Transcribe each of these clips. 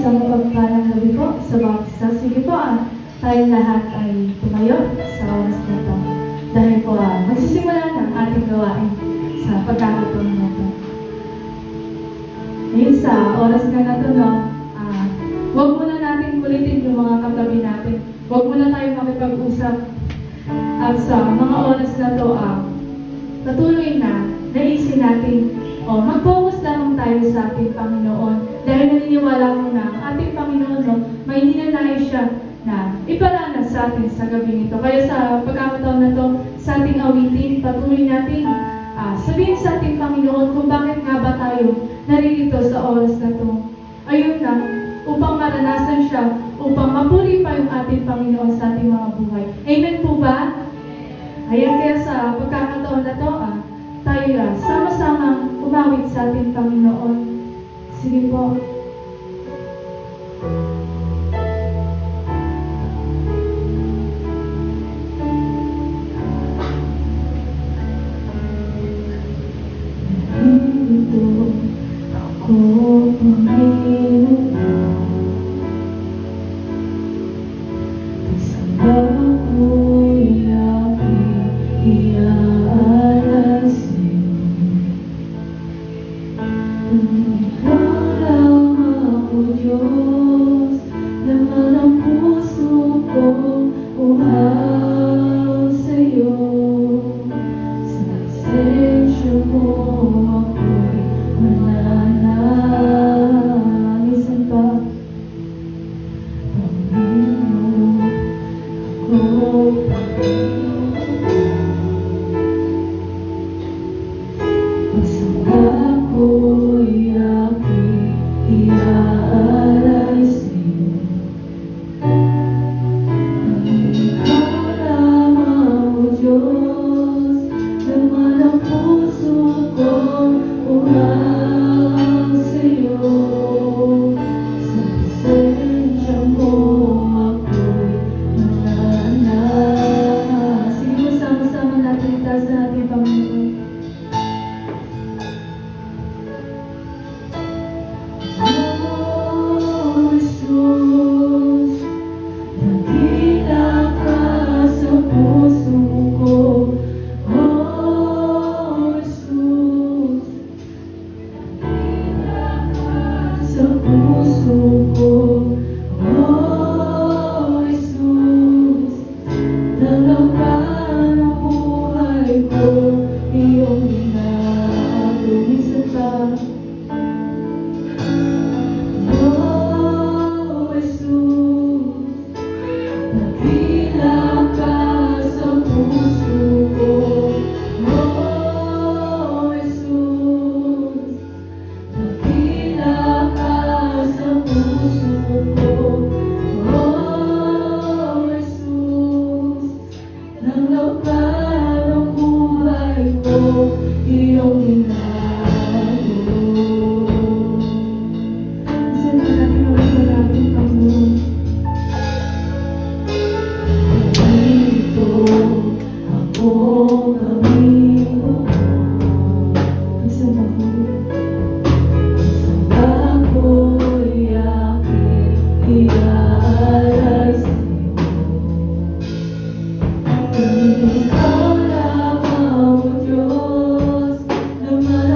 isang pagpalang gabi po sa bawat isa. Sige po, tayong lahat ay tumayo sa oras na ito. Dahil po, magsisimula na ang ating gawain sa pagkakataon na ito. Ngayon sa oras na ito, huwag muna natin kulitin yung mga katabi natin. Huwag muna tayo makipag-usap. At sa mga oras na ito, patuloy na naisin natin mag-focus lamang tayo sa ating Panginoon. Dahil naniniwala ko na ang ating Panginoon, may ninanais siya na iparanas sa atin sa gabi nito. Kaya sa pagkakataon na ito, sa ating awitin, patuloy natin sabihin sa ating Panginoon kung bakit nga ba tayo naririto sa oras na ito. Ayun na, upang maranasan siya, upang mapuri pa yung ating Panginoon sa ating mga buhay. Amen po ba? Ayan, kaya sa pagkakataon na ito, tayo sama-samang umawit sa ating Panginoon. Sige po. Narito ako, Panginoon, kasama ko'y aking iaalay. Ikaw lamang, O Diyos, laman ang puso kong uhaw sa'yo. Sa presensya mo ako'y mananalisan pa. Panginoon, ako pasama ko'y aking iaalay sa'yo. Ikaw lamang, O Diyos, laman ang puso kong uhaw sa'yo. Sa presensya mo ako'y mananalisan. Sige mo, sama-sama natin itaas na ating Panginoon. Sa puso ko, oh Jesus, dalawakan ang buhay ko, iyong ginagawa pa. Oh Jesus, dakila ka sa puso ko. Oh Jesus, dakila ka sa puso ko. Oh Jesus, nanglaban ang buhay ko, iyong ginagawa. Isa na natin ang maraming Panginoon. Narito ako, Panginoon. Isa na ko. Iaalay sa'yo. Ikaw lamang, O Diyos, laman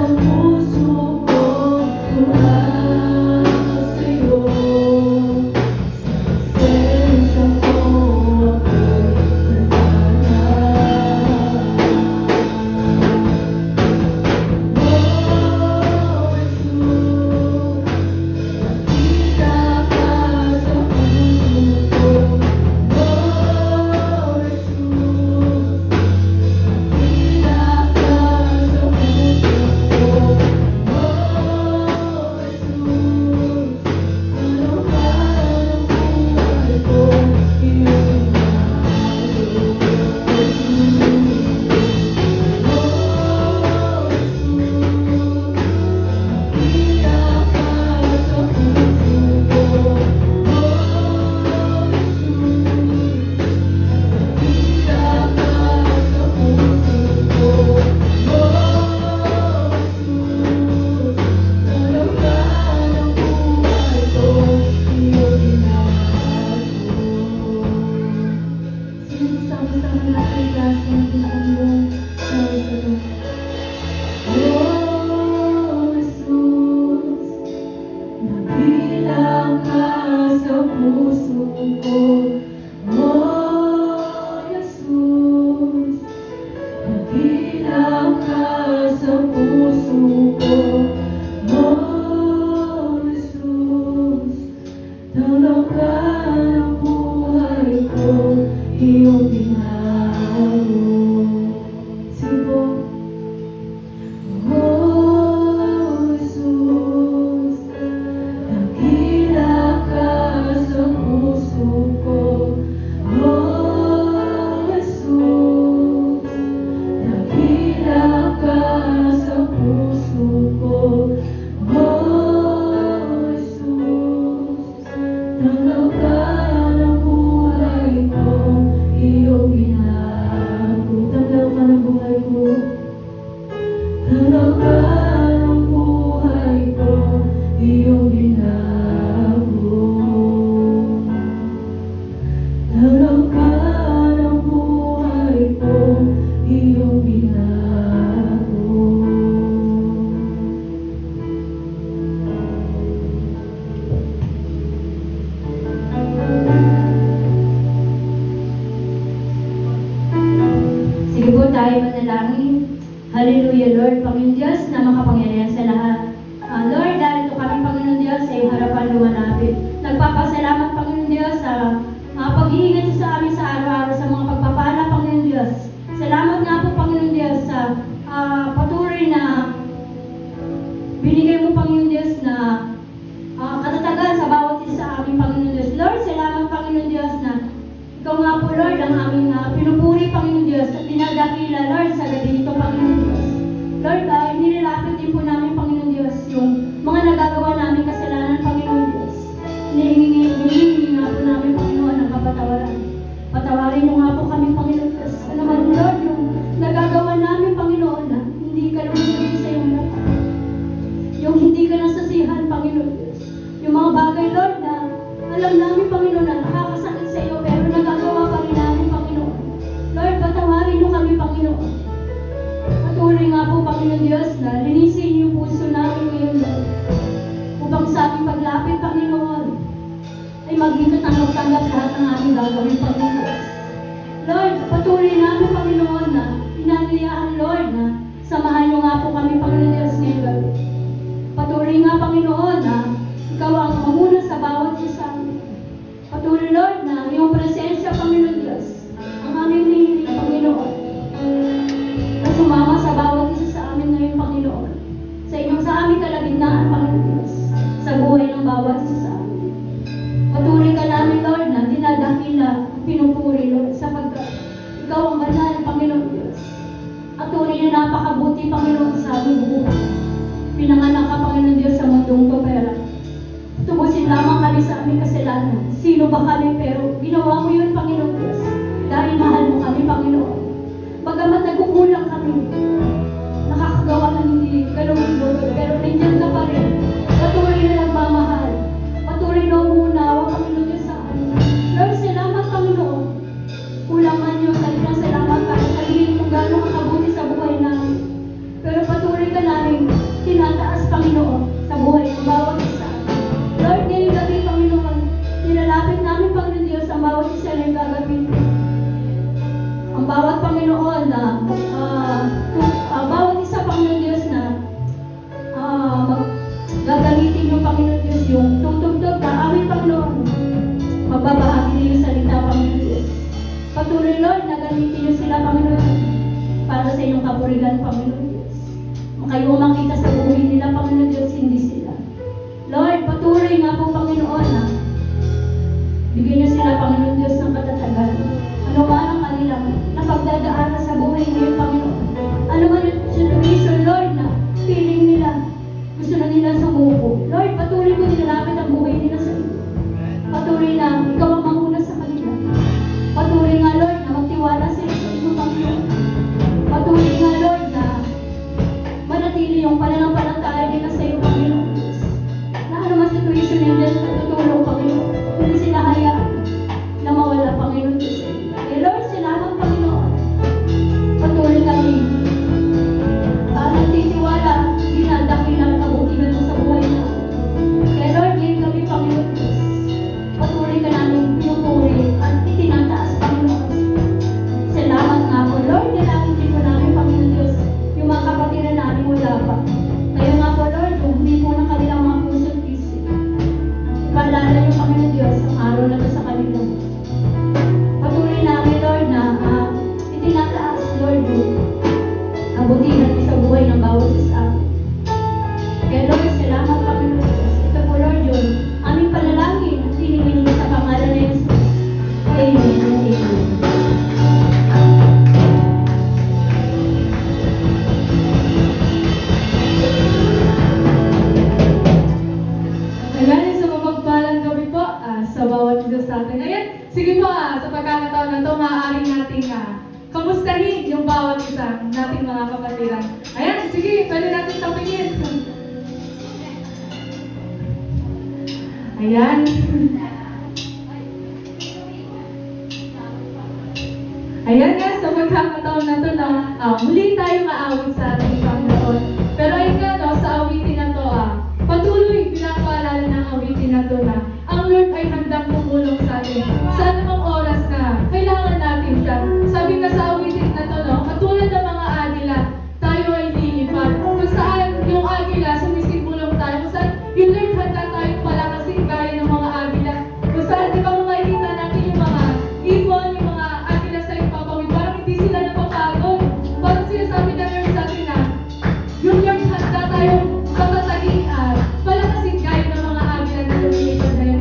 pagkasa ng sa ito. Oh, Jesus, nabilang ka sa puso ko. Oh, Jesus, nabilang ka sa puso ko. Oh, Jesus, tawag ka ng buhay ko, iyong binago. Sibo. Oh, Jesus, nakila ka sa puso ko. Oh, Jesus, nakila ka sa puso ko. Oh, Jesus, tanaw ka ng buhay ko, iyong binago. Tanaw ka ng buhay ko. Tanaw ka ng buhay ko, iyong binago. Tanaw ka ng buhay ko, iyong binago. Sige po tayo manalangin. Hallelujah, Lord, Panginoon Diyos na makapangyarihan sa lahat. Lord, dahil ito kami, Panginoon Diyos, sa iyong harapan lumalapit. Nagpapasalamat, Panginoon Diyos, sa pag-iingat sa amin sa araw-araw sa mga pagpapala, Panginoon Diyos. Salamat nga po, Panginoon Diyos, sa patuloy na binigay mo, Panginoon Diyos, na katatagan sa bawat isa sa amin, Panginoon Diyos. Lord, salamat, Panginoon Diyos, na ikaw nga po, Lord, ang aming pinupuri, Panginoon Diyos, at dinadakila, Lord, sa gabi nito, Panginoon Diyos. Lord, nililapit din po namin, Panginoon Diyos, yung mga nagagawa namin kasalanan, Panginoon Diyos. Hinihingi nga po namin, Panginoon, ang kapatawaran. Patawarin niyo nga po kami, Panginoon Diyos. Ano man, Lord, yung nagagawa namin, Panginoon, na hindi ka lumulog sa iyong lahat. Yung hindi ka nasasihan, Panginoon Diyos. Yung mga bagay, Lord, na alam namin, Panginoon, na nakakasakit sa iyo, pero nagagawa pa rin namin, Panginoon. Lord, patawarin niyo kami, Panginoon. Patuloy nga po, Panginoon Diyos, na linisin yung puso namin ngayon, Lord. Upang sa aming paglapit, Panginoon, ay maging katanggap-tanggap lahat ng aming gagawin, Panginoon Diyos. Lord, patuloy namin, Panginoon, na inanyayahan, Lord, na samahan niyo nga po kami, Panginoon Diyos, ngayon gabi. Patuloy nga, Panginoon, na ikaw ang mamuna sa bawat isa. Patuloy, Lord, na iyong presensya, Panginoon Diyos, ang aming hinihiling, Panginoon, na sumama sa bawat isa sa amin ngayon, Panginoon. Sa aming kalagitnaan, Panginoon Diyos, sa buhay ng bawat isa sa amin. Patuloy ka namin, Lord, na dinadakila at pinupuri, Lord, sapagkat ikaw ang banal, Panginoon Diyos. At tunay na napakabuti, Panginoon, sa aming buhay. Pinanganak ka, Panginoon Diyos, sa mundong to, pero tubusin lamang kami sa aming kasalanan. Sino ba kami, pero ginawa mo yun, Panginoon Diyos. Dahil mahal mo kami, Panginoon. Bagamat nagkukulang kami, nakakagawa ng hindi galawin-lulod, pero nandiyan ka pa rin. Patuloy na nagmamahal. Patuloy na umunawa, Panginoon Diyos, sa amin. Lord, salamat, Panginoon. Kulang man yun, kalilang salamat para sabihin kung gano'ng kakabuti sa buhay namin. Pero patuloy ka namin tinataas, Panginoon, sa buhay ng bawat isa. Lord, ngayong gabi, Panginoon, nilalapit namin, Panginoon Diyos, ang bawat isa na yung gagawin. Ang bawat Panginoon na bawat isa, Panginoon Diyos, na gagamitin yung Panginoon Diyos, yung tutugtog na aming Panginoon. Magbabahagi niyo yung salita, Panginoon Diyos. Patuloy, Lord, na gamitin niyo sila, Panginoon, para sa iyong kapurigan, Panginoon Diyos. Kayo makita sa buhay nila, Panginoon Diyos, hindi sila. Lord, patuloy nga po, Panginoon, na bigyan niyo sila, Panginoon Diyos, ng katatagan. Ano man ang kanilang napagdadaanan sa buhay ngayon, Panginoon. Ano man yung situation, Lord, na feeling nila, gusto na nila sumuko. Lord, patuloy mo nilalapit ang buhay nila sa iyo. Patuloy na ikaw ang manguna sa kanila. Patuloy nga, Lord, na magtiwala sa iyo, Panginoon. Patuloy nga, Lord, na manatili yung pananampalataya nila sa iyo, Panginoon. Na ano man situation nila, tutulong, Panginoon. Hindi sila hayaan na mawala, Panginoon Diyos. Lord, salamat, Panginoon. Lord, mo kabutihan mo sa buhay ng bawat isa. Kaya Lord, salamat Panginoon. Ito po Lord yun, aming panalangin at hinihiling sa pangalan ni Jesus. Amen and amen. Ayan, sa mapagpalang gabi po sa bawat isa sa atin. Ayan, sige po sa pagkakataon na ito, maaari nating kamustahin yung bawat isa nating mga kapatiran. Ayan, sige, pwede natin tapingin. Ayan. Ayan nga, sa pagkakataon na ito na muli tayo maawit sa ating Panginoon. Pero ayun nga, no, sa awitin na ito, patuloy pinapaalala ng awitin na ito na ang Lord ay handang tumulong sa atin sa anumang oras na kailangan natin siya. Sabi nga sa awitin na ito, no, katulad ng mga agila, tayo ay lilipad. Kung saan yung agila, sumisipulong tayo. Kung saan yung Lord handa tayong palakasin gaya ng mga agila. Kung saan, di ba makikita natin yung mga ibon, yung mga agila sa ipapawid, parang hindi sila napapagod. Parang sinasabi na Lord sa atin na yung Lord handa tayong patatagin at palakasin gaya ng mga agila na lumilipad na yun.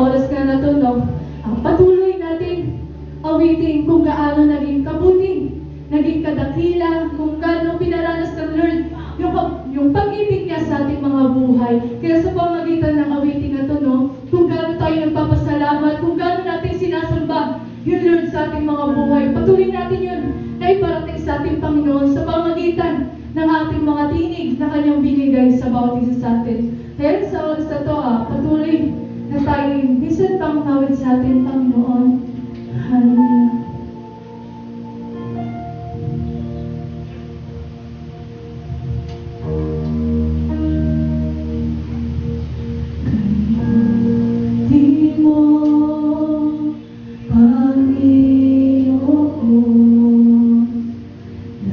oras ka na to, no, patuloy natin awitin kung gaano naging kabuti, naging kadakila, kung gaano pinaranas ng Lord yung pag-ibig niya sa ating mga buhay. Kaya sa pamagitan ng awitin na to, no, kung gaano tayo nagpapasalamat, kung gaano natin sinasamba yung Lord sa ating mga buhay, patuloy natin yun na iparating sa ating Panginoon sa pamagitan ng ating mga tinig na kanyang binigay sa bawat isa sa atin. Kaya sa oras na to, patuloy na tayo minsan pang nawid sa ating Panginoon. Hallelujah. Di mo, Panginoon,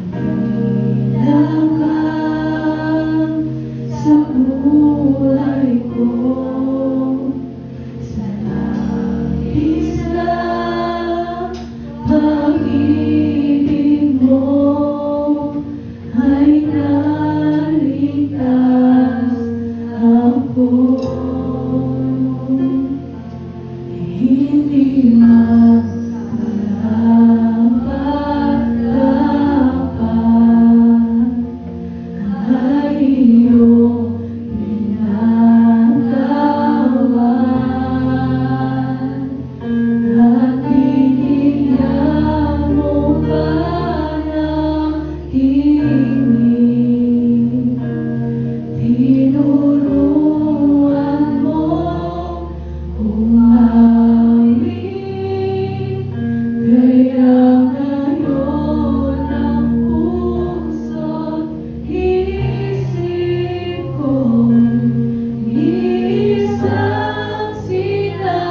dakila ka sa buhay ko, sa labis na pag-ibig mo ay naligtas ako. Hindi makarapat-dapat ay iyong pinagawan at binigyan mo pa ng tinig. Tinuruan mo umamin, kaya ngayon ang puso't isip ko'y isang sinasambit.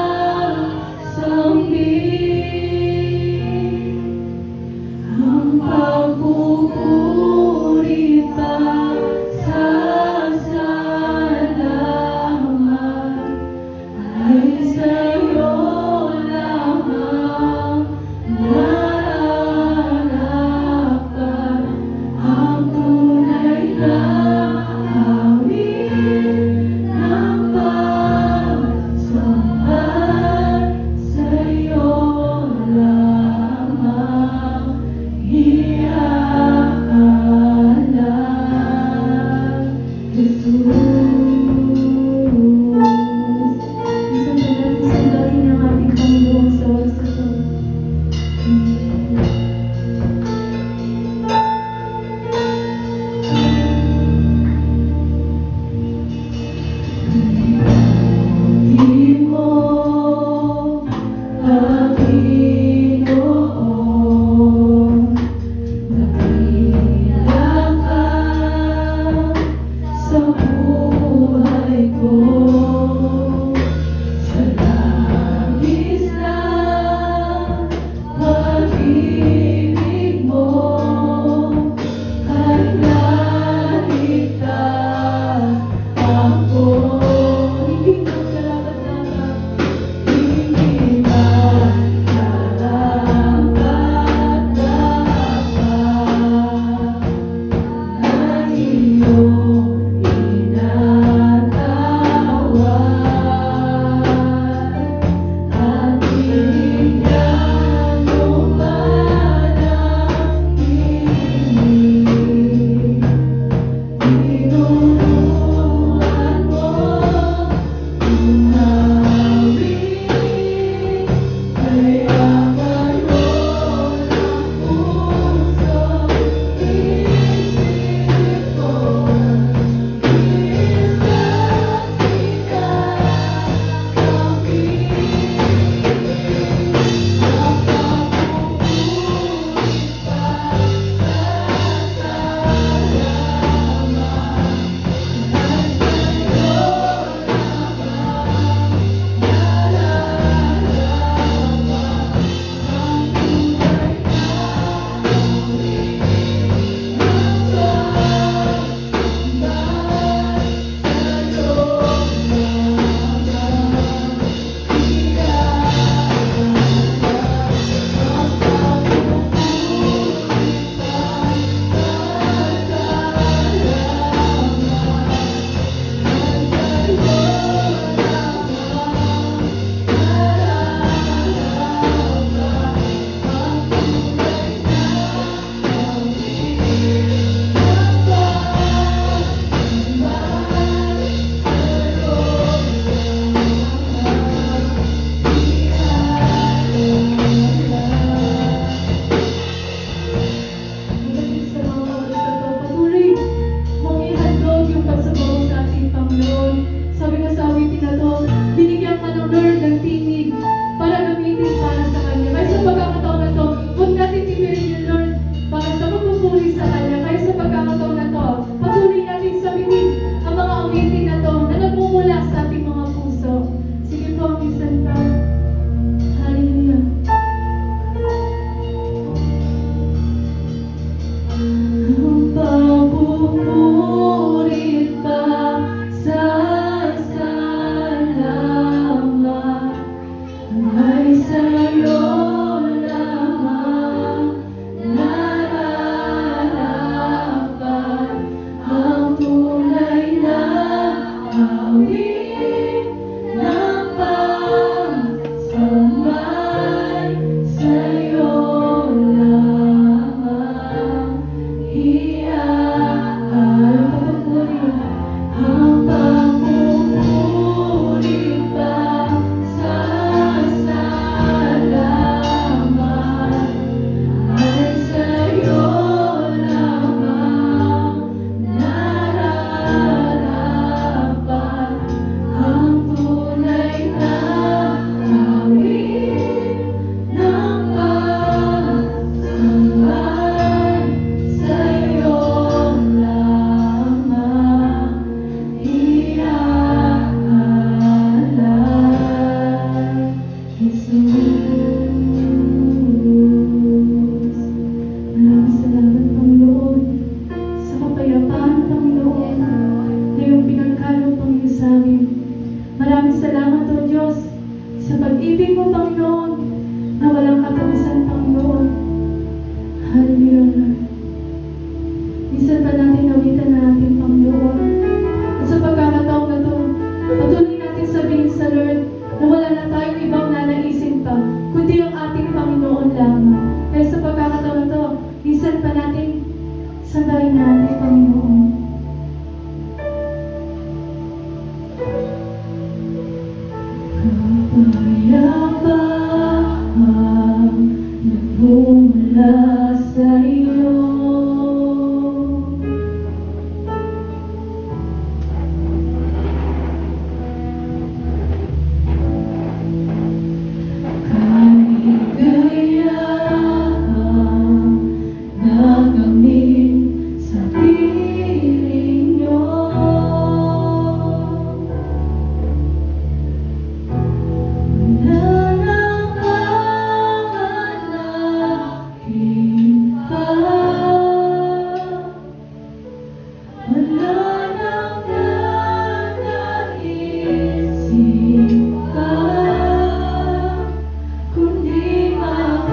Ang pagpupuri pa sa salamat ay sa'yo lamang nararapat. Ang tunay na awit ng pagsamba sa'yo lamang iaalay, Jesus. Isang Sa pag-ibig mo, Panginoon, na walang katapusan, Panginoon. Hallelujah, Lord. Minsan pa natin nawitan na ating Panginoon. At sa pagkakataon na to, patuloy natin sabihin sa Lord na wala na tayong ibang nanaisin pa, kundi ang ating Panginoon lamang. Kaya sa pagkakataon na to, minsan pa natin sabahin natin, Panginoon. Kapayapaan nagmumula sa iyo. Kaligayahan na kami sa piling niyo. Wala nang hahanapin pa. Wala nang nanaisip pa, kundi mahal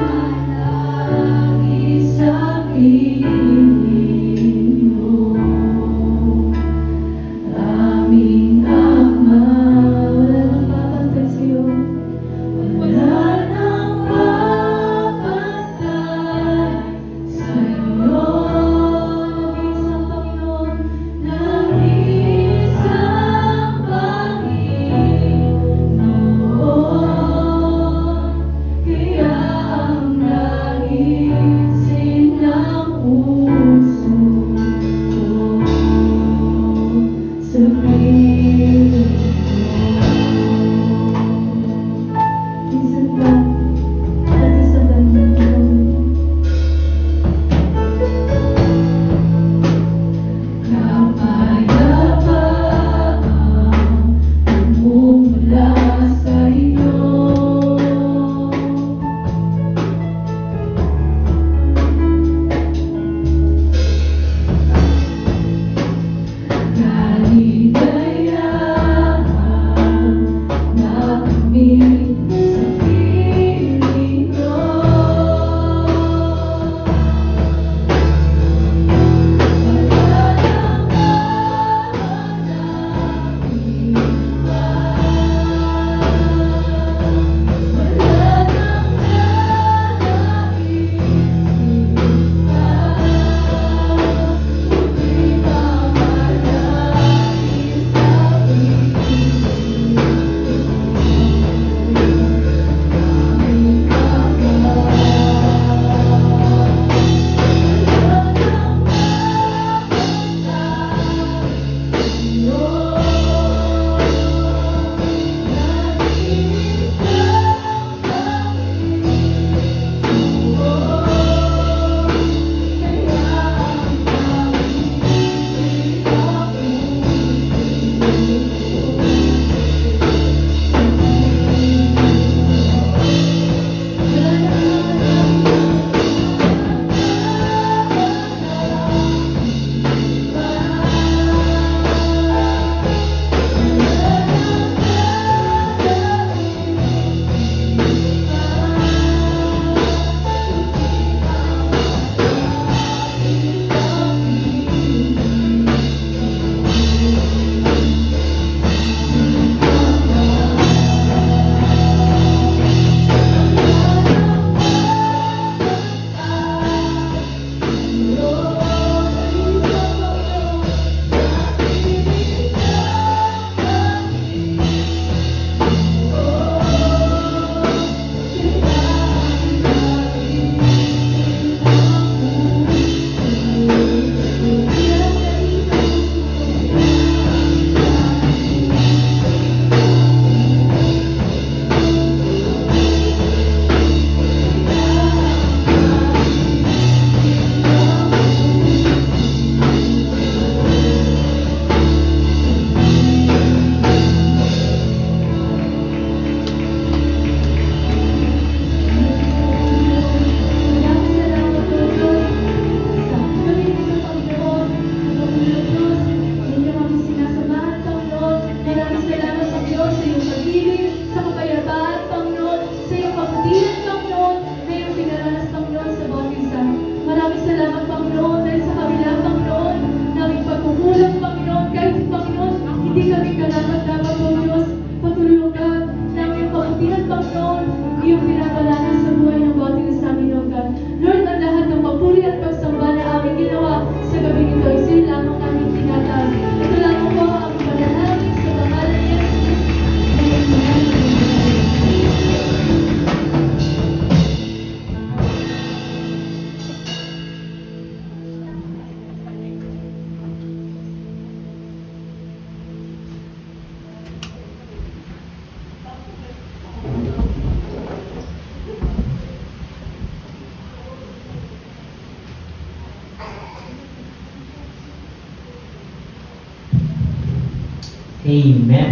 Amen.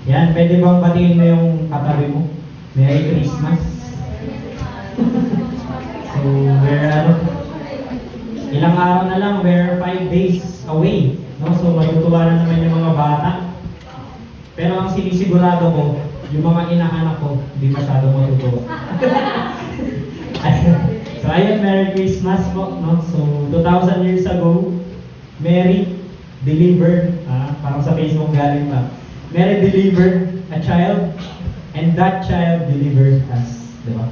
Yan, pwede bang batiin mo yung katabi mo? Merry Christmas. So, ilang araw na lang, we're 5 days away. No? So, matutuwa na naman yung mga bata. Pero ang sinisigurado ko, yung mga inaanak ko, hindi masyado matutuwa. So, ayun, Merry Christmas po. No? So, 2,000 years ago, Mary delivered, parang sa Facebook galing pa, Mary delivered a child, and that child delivered us. Diba?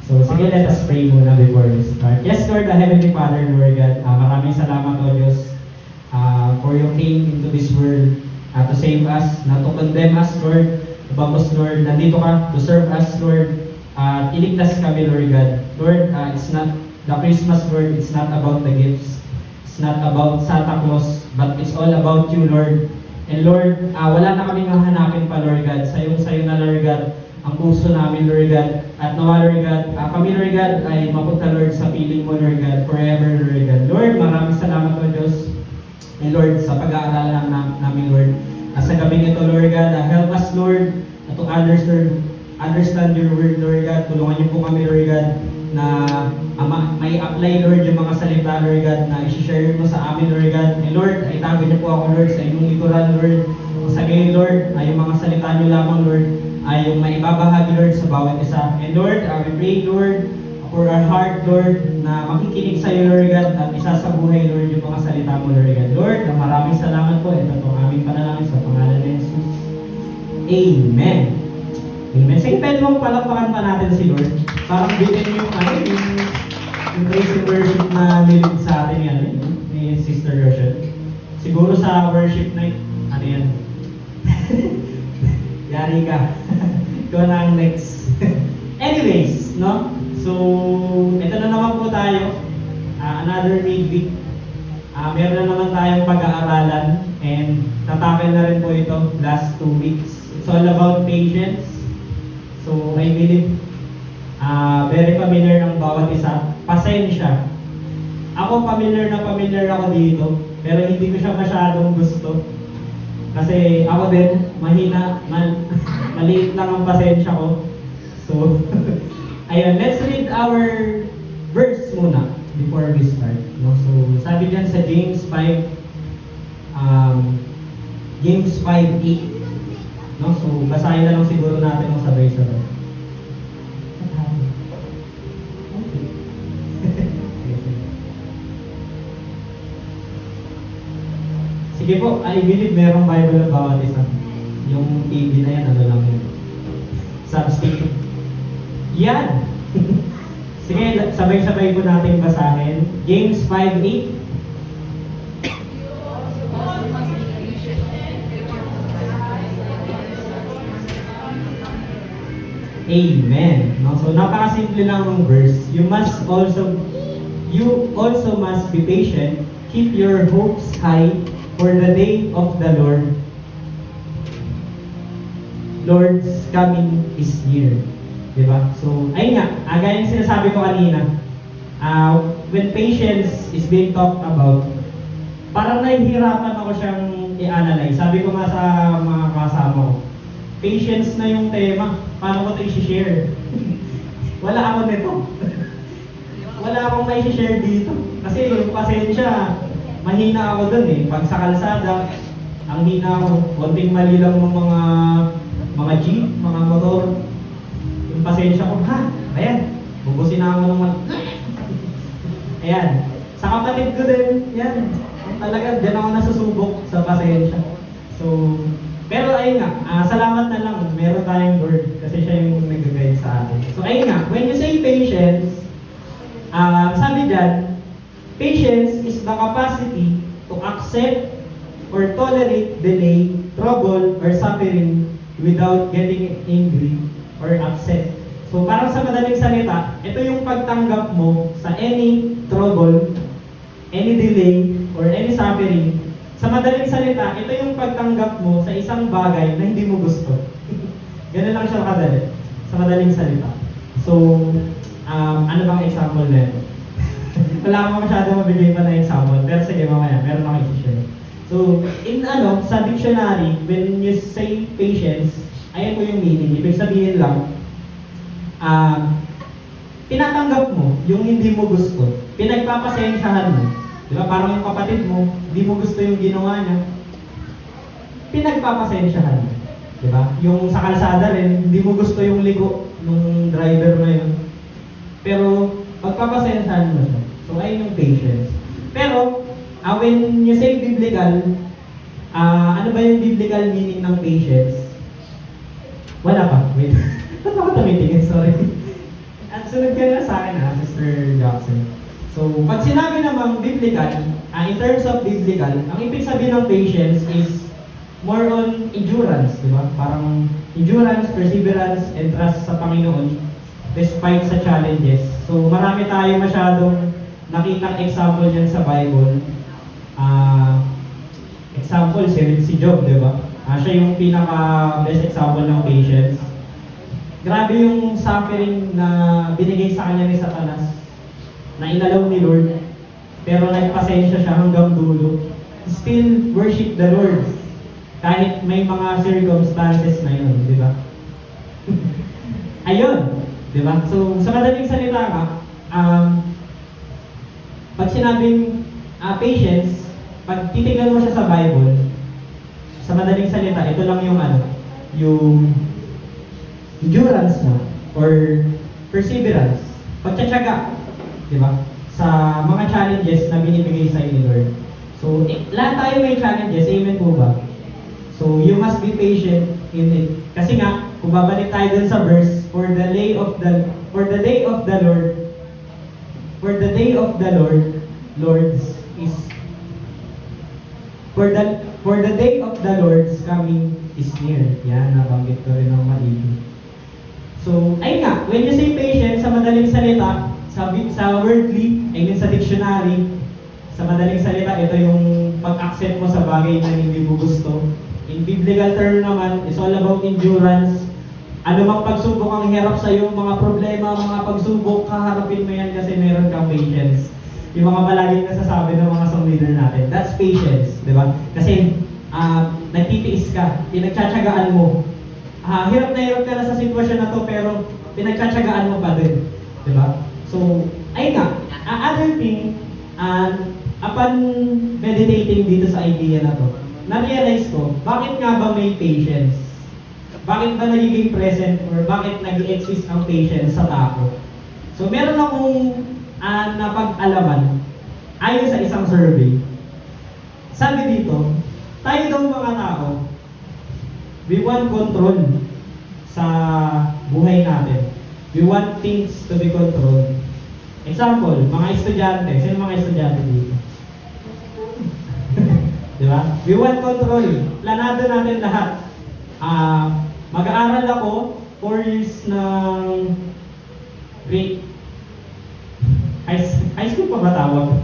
So, sige, let us pray muna before we start. Yes, Lord, the Heavenly Father, Lord God, maraming salamat, O Diyos, for you came into this world to save us, not to condemn us, Lord. Tapos, Lord, nandito ka to serve us, Lord. Iligtas kami, Lord God. Lord, it's not the Christmas, Lord, it's not about the gifts. It's not about Santa Claus, but it's all about you, Lord. And Lord, wala na kaming hahanapin pa, Lord God. Sa'yo na, Lord God, ang puso namin, Lord God. At nawa, Lord God, kami, Lord God, ay mapunta, Lord, sa piling mo, Lord God, forever, Lord God. Lord, maraming salamat, O Diyos. And Lord, sa pag-aaralan namin, Lord. Sa gabing ito, Lord God, help us, Lord, to understand your word, Lord God. Tulungan niyo po kami, Lord God, na may apply, Lord, yung mga salita, Lord God, na i-share mo sa amin, Lord God. And Lord, itago niyo po ako, Lord, sa inyong likuran, Lord. Sa ngayon, Lord, ay yung mga salita niyo lamang, Lord, ay yung maibabahagi, Lord, sa bawat isa. And Lord, we pray, Lord, for our heart, Lord, na makikinig sa iyo, Lord God, at isasabuhay, Lord, yung mga salita mo, Lord God. Lord, maraming salamat po. Ito po aming panalangin sa pangalan ni Jesus. Amen. Amen. Sige, pwede mong palakpakan pa natin si Lord. Parang bilhin yung, yung praise and worship na nilid sa atin yan, ni Sister Rochelle. Siguro sa worship night, ano yan? Yari ka. Ikaw na ang next. Anyways, no? So, ito na naman po tayo. Another midweek. Meron na naman tayong pag-aaralan and tatakil na rin po ito last 2 weeks. It's all about patience. So, I believe very familiar ng bawat isa. Pasensya. Ako familiar ako dito, pero hindi ko siya masyadong gusto. Kasi ako din, maliit lang ang pasensya ko. So, ayun, let's read our verse muna before we start. No? So, sabi dyan sa James 5, James 5:8. No? So, basahin na lang siguro natin ng sabay-sabay. Sige po, I believe merong Bible ang bawat isa. Yung TV na yan, ano lang yun. Substitute. Yan! Sige, sabay-sabay po natin basahin. James 5:8. Amen. No? So, napakasimple lang ng verse. You also must be patient. Keep your hopes high for the day of the Lord. Lord's coming is near. Diba? So, ayun nga, gaya yung sinasabi ko kanina, when patience is being talked about, parang nahihirapan ako siyang i-analyze. Sabi ko nga sa mga kasama ko, patience na yung tema, paano ko ito i-share? Wala ako nito. Wala akong may i-share dito. Kasi yung pasensya, mahina ako dun eh. Pag sa kalsada, ang hina ako. Konting mali lang ng mga jeep, mga motor. Yung pasensya ko, ayan, bubusin na ako ng ayan. Sa kapatid ko din, yan. Talaga, dyan ako nasusubok sa pasensya. So, pero ayun nga, salamat na lang, meron tayong Lord kasi siya yung nag-guide sa atin. So ayun nga, when you say patience, sabi dyan, patience is the capacity to accept or tolerate delay, trouble, or suffering without getting angry or upset. So parang sa madaling salita, ito yung pagtanggap mo sa any trouble, any delay, or any suffering. Sa madaling salita, ito yung pagtanggap mo sa isang bagay na hindi mo gusto. Ganun lang siya kadali. Sa madaling salita. So, ano bang example na ito? Wala akong masyado mabigay pa na example, pero sige mamaya, meron akong i-share. So, sa dictionary, when you say patience, ayan po yung meaning. Ibig sabihin lang, tinatanggap mo yung hindi mo gusto. Pinagpapasensyahan mo. Di ba? Parang yung kapatid mo, hindi mo gusto yung ginawa niya. Pinagpapasensyahan mo. Di ba? Yung sa kalsada rin, hindi mo gusto yung ligo nung driver na yun. Pero, pagpapasensyahan mo siya. So, ayun yung patience. Pero, when you say biblical, ano ba yung biblical meaning ng patience? Wala pa. Wait. Ba't ako tumitingin? Sorry. At sunod ka na sa akin Sister Jackson. So, pag sinabi namang biblical, in terms of biblical, ang ibig sabihin ng patience is more on endurance, di ba? Parang endurance, perseverance, and trust sa Panginoon despite sa challenges. So, marami tayo masyadong nakitang example yan sa Bible. Example, si Job, di ba? Siya yung pinaka-best example ng patience. Grabe yung suffering na binigay sa kanya ni Satanas, na inalaw ni Lord, pero nagpasensya siya hanggang dulo. Still worship the Lord, kahit may mga circumstances na yun, di ba? Ayun, di ba? So, sa madaling salita nga, pag sinabing patience, pag titignan mo siya sa Bible, sa madaling salita, ito lang yung yung endurance mo or perseverance, pagtsatsaga, di ba? Sa mga challenges na binibigay sa ni Lord. So, lahat tayo may challenges, amen po ba? So, you must be patient in it. Kasi nga, kung babalik tayo dun sa verse, for the day of the Lord's coming is near. Yan, nabanggit ko rin ng malito. So, ayun nga, when you say patience, sa madaling salita, sa wordly, I mean sa dictionary, sa madaling salita, ito yung pag-accept mo sa bagay na hindi mo gusto. In biblical term naman, it's all about endurance. Ano mang pagsubok ang hirap sa iyo, mga problema, mga pagsubok, kaharapin mo yan kasi meron kang patience. Yung mga palaging nasasabi ng mga song leader natin, that's patience, di ba? Kasi nagtitiis ka, pinagtsatsagaan mo. Hirap na hirap ka na sa sitwasyon na to, pero pinagtsatsagaan mo pa din, di ba? So, ayun nga, other thing, upon meditating dito sa idea na to, na-realize ko, bakit nga ba may patience? Bakit ba nagiging present or bakit nag-exist ang patience sa tao? So, meron akong napag-alaman ayon sa isang survey. Sabi dito, tayo daw mga tao, we want control sa buhay natin. We want things to be controlled. Example, mga estudyante. Sino mga estudyante dito? Di ba? We want control. Planado natin lahat. Mag-aaral ako 4 years ng grade. High school pa ba tawag?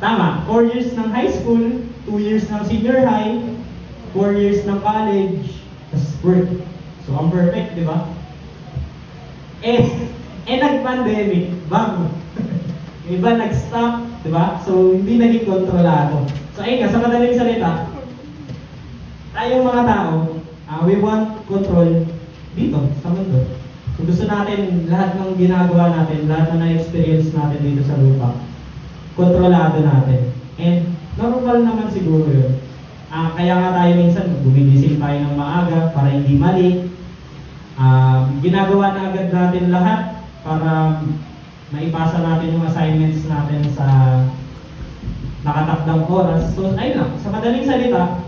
Tama, 4 years ng high school, 2 years ng senior high, 4 years ng college, tapos work. So, ang perfect, di ba? Nag-pandemic, bang! Iba nag-stop, di ba? So, hindi naging kontrolado. So, ayun nga, sa madaling salita, tayong mga tao, we want control dito, sa mundo. So, gusto natin, lahat ng ginagawa natin, lahat na na-experience natin dito sa lupa, kontrolado natin. And, normal naman siguro yun. Kaya nga tayo minsan, gumigising tayo ng maaga para hindi mali. Ginagawa na agad natin lahat para maipasa natin yung assignments natin sa nakatakdang oras. So, ayun lang, sa madaling salita,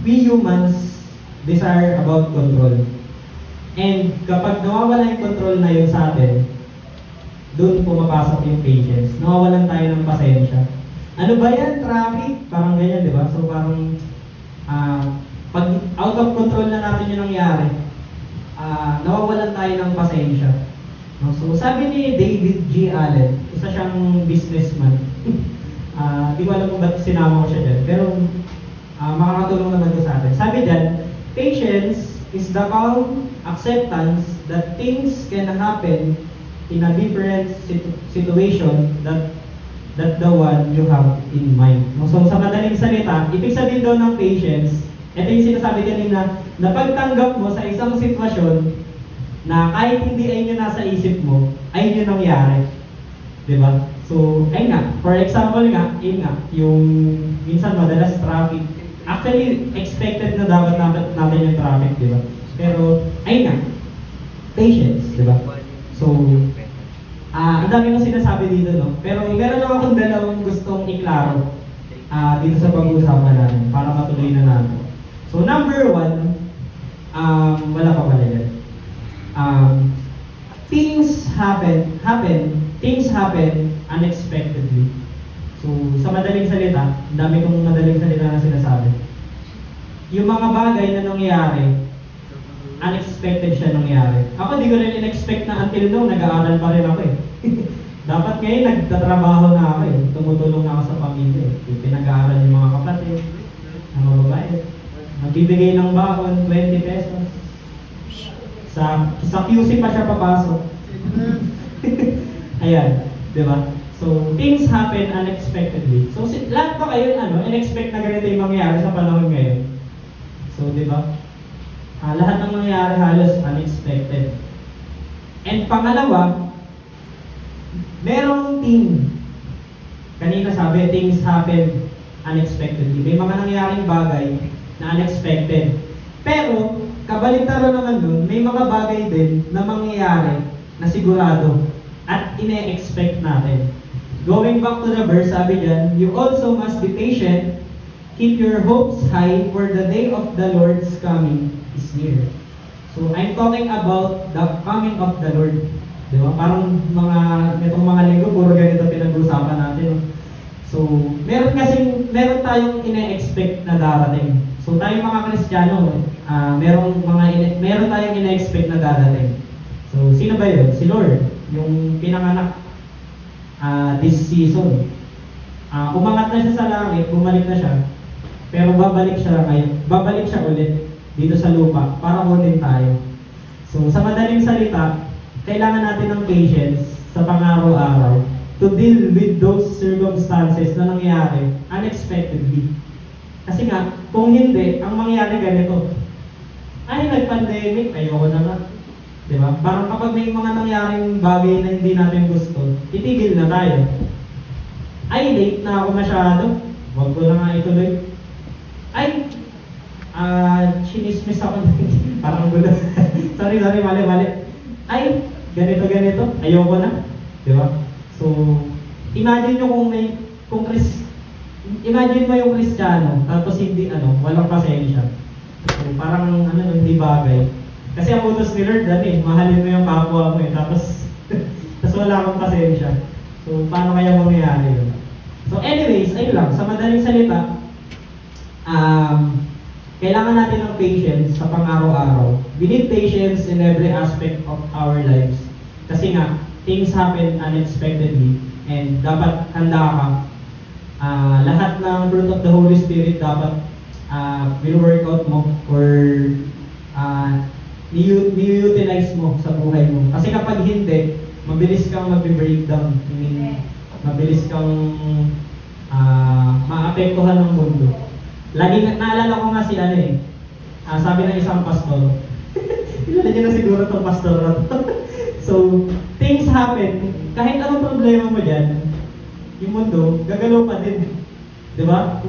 we humans desire about control. And kapag nawawala yung control na yun sa atin, doon pumapasok yung patience. Nawawalan tayo ng pasensya. Ano ba yan? Traffic? Parang ganyan, di ba? So parang pag out of control na natin yung nangyari, nawawalan tayo ng pasensya. So sabi ni David G. Allen, isa siyang businessman. Di ko alam kung ba't sinama ko siya dyan. Pero makakatulong naman ko sa atin. Sabi dyan, patience is the calm acceptance that things can happen in a different situation that that the one you have in mind. So sa madaling salita, ibig sabihin daw ng patience, ito yung sinasabi kanina, na pagtanggap mo sa isang sitwasyon na kahit hindi ayun yung nasa isip mo, ayun yung nangyari. Diba? So, ayun nga. For example nga, yun nga, yung minsan madalas traffic. Actually, expected na dapat natin yung traffic, diba? Pero, ayun nga, patience, diba? So, ang dami mo sinasabi dito, no? Pero meron lang akong dalawang gustong iklaro dito sa pag-uusapan natin para matuloy na natin. So, number one, wala pa pala yan. Things happen unexpectedly. So, sa madaling salita, ang dami kong madaling salita na sinasabi. Yung mga bagay na nangyari, unexpected siya nangyari. Ako di ko rin in-expect na until now, nag-aaral pa rin ako eh. Dapat ngayon, nagtatrabaho na ako eh. Tumutulong na ako sa pamilya eh. Pinag-aaral yung mga kapatid, ang mga babae. Magbibigay ng baon, 20 pesos. Sa QC pa siya papasok. Ayan, di ba? So, things happen unexpectedly. So, lahat ba kayo, in-expect na ganito yung mangyayari sa panahon ngayon? So, di ba? Lahat ng nangyayari halos unexpected. And pangalawa, merong thing. Kanina sabi, things happen unexpectedly. May mga nangyayaring bagay na unexpected. Pero, kabaligtaran naman dun, may mga bagay din na mangyayari na sigurado at ine-expect natin. Going back to the verse, sabi dyan, you also must be patient, keep your hopes high, for the day of the Lord's coming is near. So, I'm talking about the coming of the Lord. Di ba? Parang itong mga linggo, puro ganito pinag-usapan natin. So, meron tayong ine-expect na darating. So, tayong mga Kristiyano, meron tayong ine-expect na darating. So, sino ba yun? Si Lord, yung pinanganak this season. Umangat na siya sa langit, bumalik na siya, pero babalik siya ulit dito sa lupa para kunin tayo. So, sa madaling salita, kailangan natin ng patience sa pang-araw-araw to deal with those circumstances na nangyari unexpectedly. Kasi nga, kung hindi, ang mangyari ganito. Ay, nag-pandemic, ayoko na nga. Diba? Parang kapag may mga nangyaring bagay na hindi natin gusto, titigil na tayo. Ay, late na ako masyado. Huwag ko na nga ituloy. Ay, chinismis ako. Parang gulo. sorry, mali. Ay, ganito. Ayoko na. Diba? So, imagine nyo imagine mo yung Kristiyano, tapos hindi, walang pasensya. So, parang, hindi bagay. Kasi ang utos ni Lord, mahalin mo yung kapwa mo tapos wala kang pasensya. So, paano kaya mangyayari yun? So, anyways, ayun lang, sa madaling salita, kailangan natin ng patience sa pang-araw-araw. We need patience in every aspect of our lives. Kasi nga, things happen unexpectedly and dapat handa ka. Lahat ng fruit of the Holy Spirit dapat will-work out mo or ni-utilize mo sa buhay mo. Kasi kapag hindi, mabilis kang mag-breakdown. Mabilis kang maapektuhan ng mundo. Lagi naalala ko nga si sabi ng isang pastor, kilala niyo na siguro itong pastor na to. So, things happen, kahit anong problema mo dyan, yung mundo, gagalaw pa din. Diba?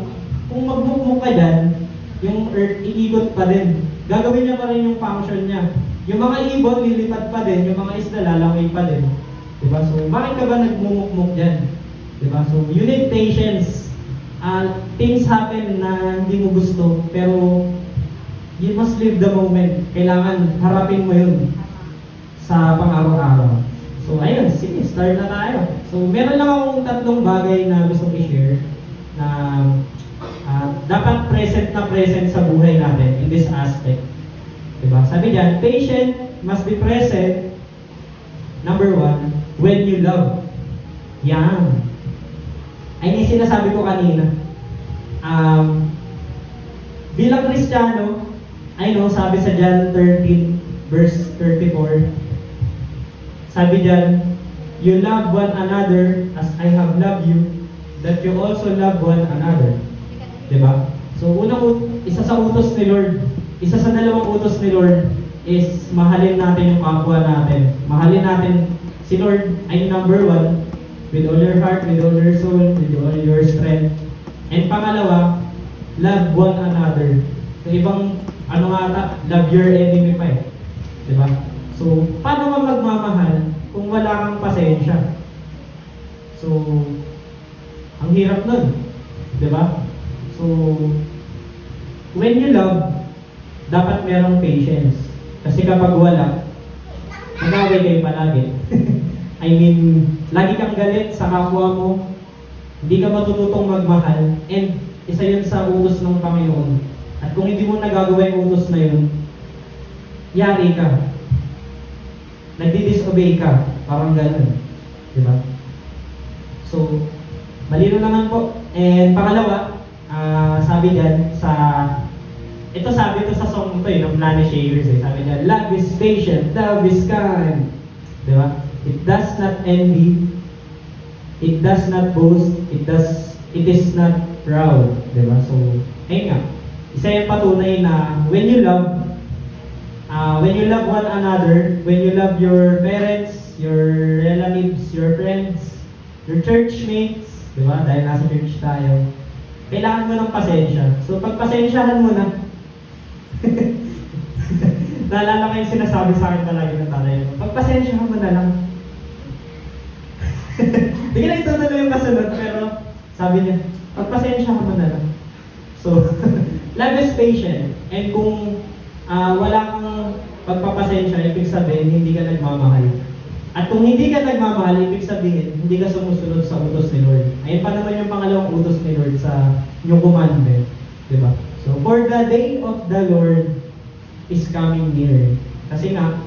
Kung magmukmuk ka dyan, yung earth, iikot pa din. Gagawin niya pa rin yung function niya. Yung mga ibon, lilipad pa din. Yung mga isda, lalangoy pa din. Diba? So, bakit ka ba nagmumukmuk dyan? Diba? So, you need patience. Things happen na hindi mo gusto, pero you must live the moment. Kailangan harapin mo yun sa pang-araw-araw. So, ayun, sige, start na tayo. So, meron lang akong tatlong bagay na gusto i-share na dapat present sa buhay natin in this aspect. Diba? Sabi diyan, patient must be present, number one, when you love. Yan. Ay, yung sinasabi ko kanina. Bilang Kristiyano, sabi sa John 13, verse 34, sabi diyan, you love one another as I have loved you. that you also love one another. Diba? So, isa sa utos ni Lord, isa sa dalawang utos ni Lord is mahalin natin yung kapwa natin. Mahalin natin si Lord ay number one with all your heart, with all your soul, with all your strength. And pangalawa, love one another. So, ibang, love your enemy pa eh. Diba? So, paano ka magmamahal kung wala kang pasensya? So, ang hirap nun. Diba? So, when you love, dapat merong patience. Kasi kapag wala, mag-away kayo palagi. I mean, lagi kang galit sa kapwa mo, hindi ka matututong magmahal, and isa yun sa utos ng Panginoon. At kung hindi mo nagagawa yung utos na yun, yari ka. Nagdi-disobey ka. Parang ganun. Diba? So, malino naman po. And pangalawa, sabi dyan sabi ito sa song to ng Planet Shakers eh. Sabi dyan, love is patient, love is kind. Diba? It does not envy, it does not boast, it is not proud. Diba? So, ayun nga. Isa yung patunay na when you love one another, when you love your parents, your relatives, your friends, your churchmates, diba? Dahil nasa church tayo, kailangan mo ng pasensya. So, pagpasensyahan mo na, naalala ko yung sinasabi sa akin palagi ng tatay mo, pagpasensyahan mo na lang. Hindi ko na itutuloy yung kasunod, pero sabi niya, pagpasensyahan mo na lang. So, love is patient. And kung wala kang pagpapasensya, ibig sabihin, hindi ka nagmamahal. At kung hindi ka nagmamahal, ibig sabihin, hindi ka sumusunod sa utos ni Lord. Ayun pa naman yung pangalawang utos ni Lord sa yung commandment. Diba? So, for the day of the Lord is coming near. Kasi nga,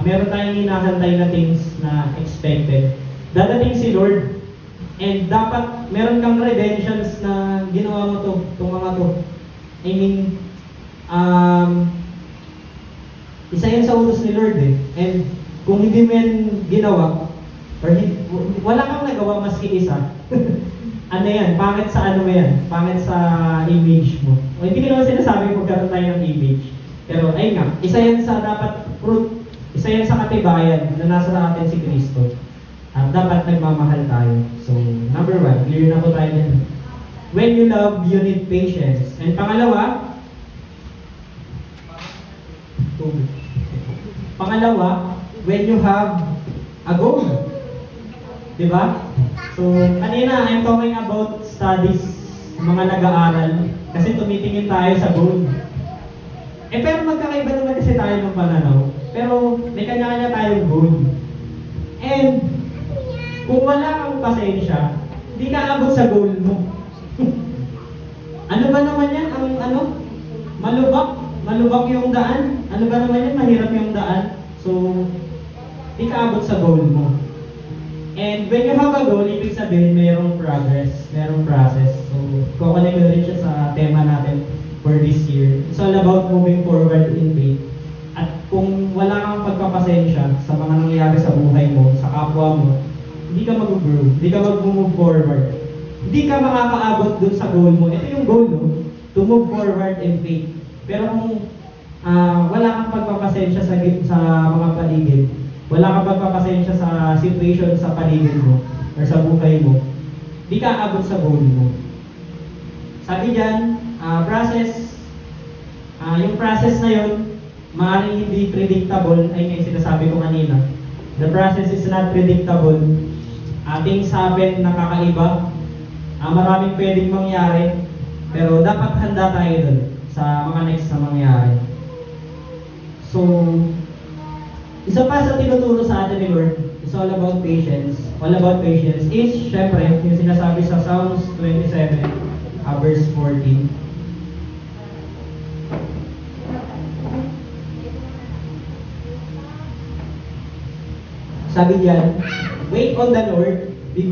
meron tayong hinahantay na things na expected. Dadating si Lord, and dapat meron kang credentials na ginawa mo itong mga to. I mean, isa yan sa utos ni Lord eh. And kung hindi mo yan ginawa, or wala kang nagawa maski isa, ano yan? Pangit sa ano mo yan? Pangit sa image mo. O hindi ko naman sinasabi magkaroon tayo ng image. Pero ayun nga, isa yan sa dapat fruit, isa yan sa katibayan na nasa atin si Kristo. At dapat nagmamahal tayo. So, number one, clear na po tayo dyan. When you love, you need patience. And pangalawa, when you have a goal. Diba? So, kanina, I'm talking about studies, mga nag-aaral, kasi tumitingin tayo sa goal. Pero magkakaiba naman kasi tayo ng pananaw. Pero may kanya-kanya tayong goal. And, kung wala kang pasensya, hindi ka abot sa goal mo. Ano ba naman yan? Malubak yung daan. Ano ba naman yan? Mahirap yung daan. So, hindi ka abot sa goal mo. And when you have a goal, ibig sabihin mayroong progress, mayroong process. So, kukunin ko rin siya sa tema natin for this year. It's all about moving forward in faith. At kung wala kang pagpapasensya sa mga nangyayari sa buhay mo, sa kapwa mo, hindi ka mag-grow, hindi ka mag-move forward. Hindi ka makakaabot dun sa goal mo. Ito yung goal, no? To move forward in faith. Pero kung wala kang pagpapasensya sa mga paligid, wala kang pagpapasensya sa situation sa paligid mo, or sa buhay mo, hindi ka aabot sa goal mo. Sabi dyan, yung process na yun, maaaring hindi predictable, ay yung sinasabi ko kanina. The process is not predictable. Things happen na kakaiba. Maraming pwedeng mangyari, pero dapat handa tayo dun sa mga next na mangyari. So, isa pa sa tinuturo sa atin ni Lord, it's all about patience. All about patience is, syempre, yung sinasabi sa Psalms 27, verse 14. Sabi diyan, wait on the Lord, be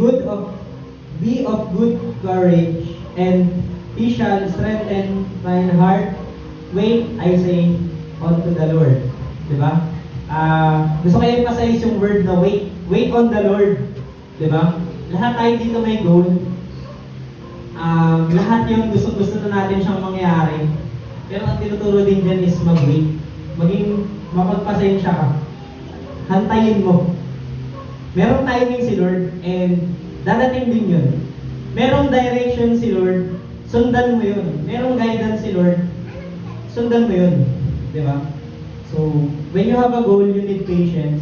of good courage, and He shall strengthen thine heart. Wait, I say, unto the Lord. Diba? Gusto ko i-emphasize yung word na wait. Wait on the Lord. Diba? Lahat tayo dito may goal. lahat yung gusto na natin siyang mangyari. Pero ang tinuturo din dyan is mag-wait. Maging mapagpasensya ka. Hantayin mo. Merong timing si Lord and dadating din yun. Merong direction si Lord, sundan mo yun. Merong guidance si Lord, sundan mo yun. Di ba? So, when you have a goal, you need patience.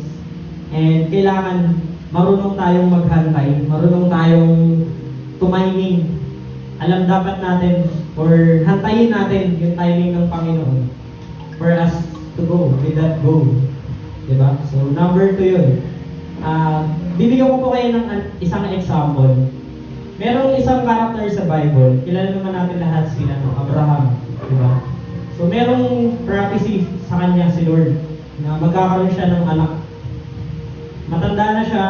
And kailangan marunong tayong maghantay, marunong tayong tumiming. Alam dapat natin, or hantayin natin yung timing ng Panginoon for us to go with that goal. Diba? So, number 2 yun. Bibigyan ko po kayo ng isang example. Merong isang character sa Bible, kilala naman natin lahat sila, no? Abraham. Diba? So, merong prophecy sa kanya si Lord na magkakaroon siya ng anak. Matanda na siya.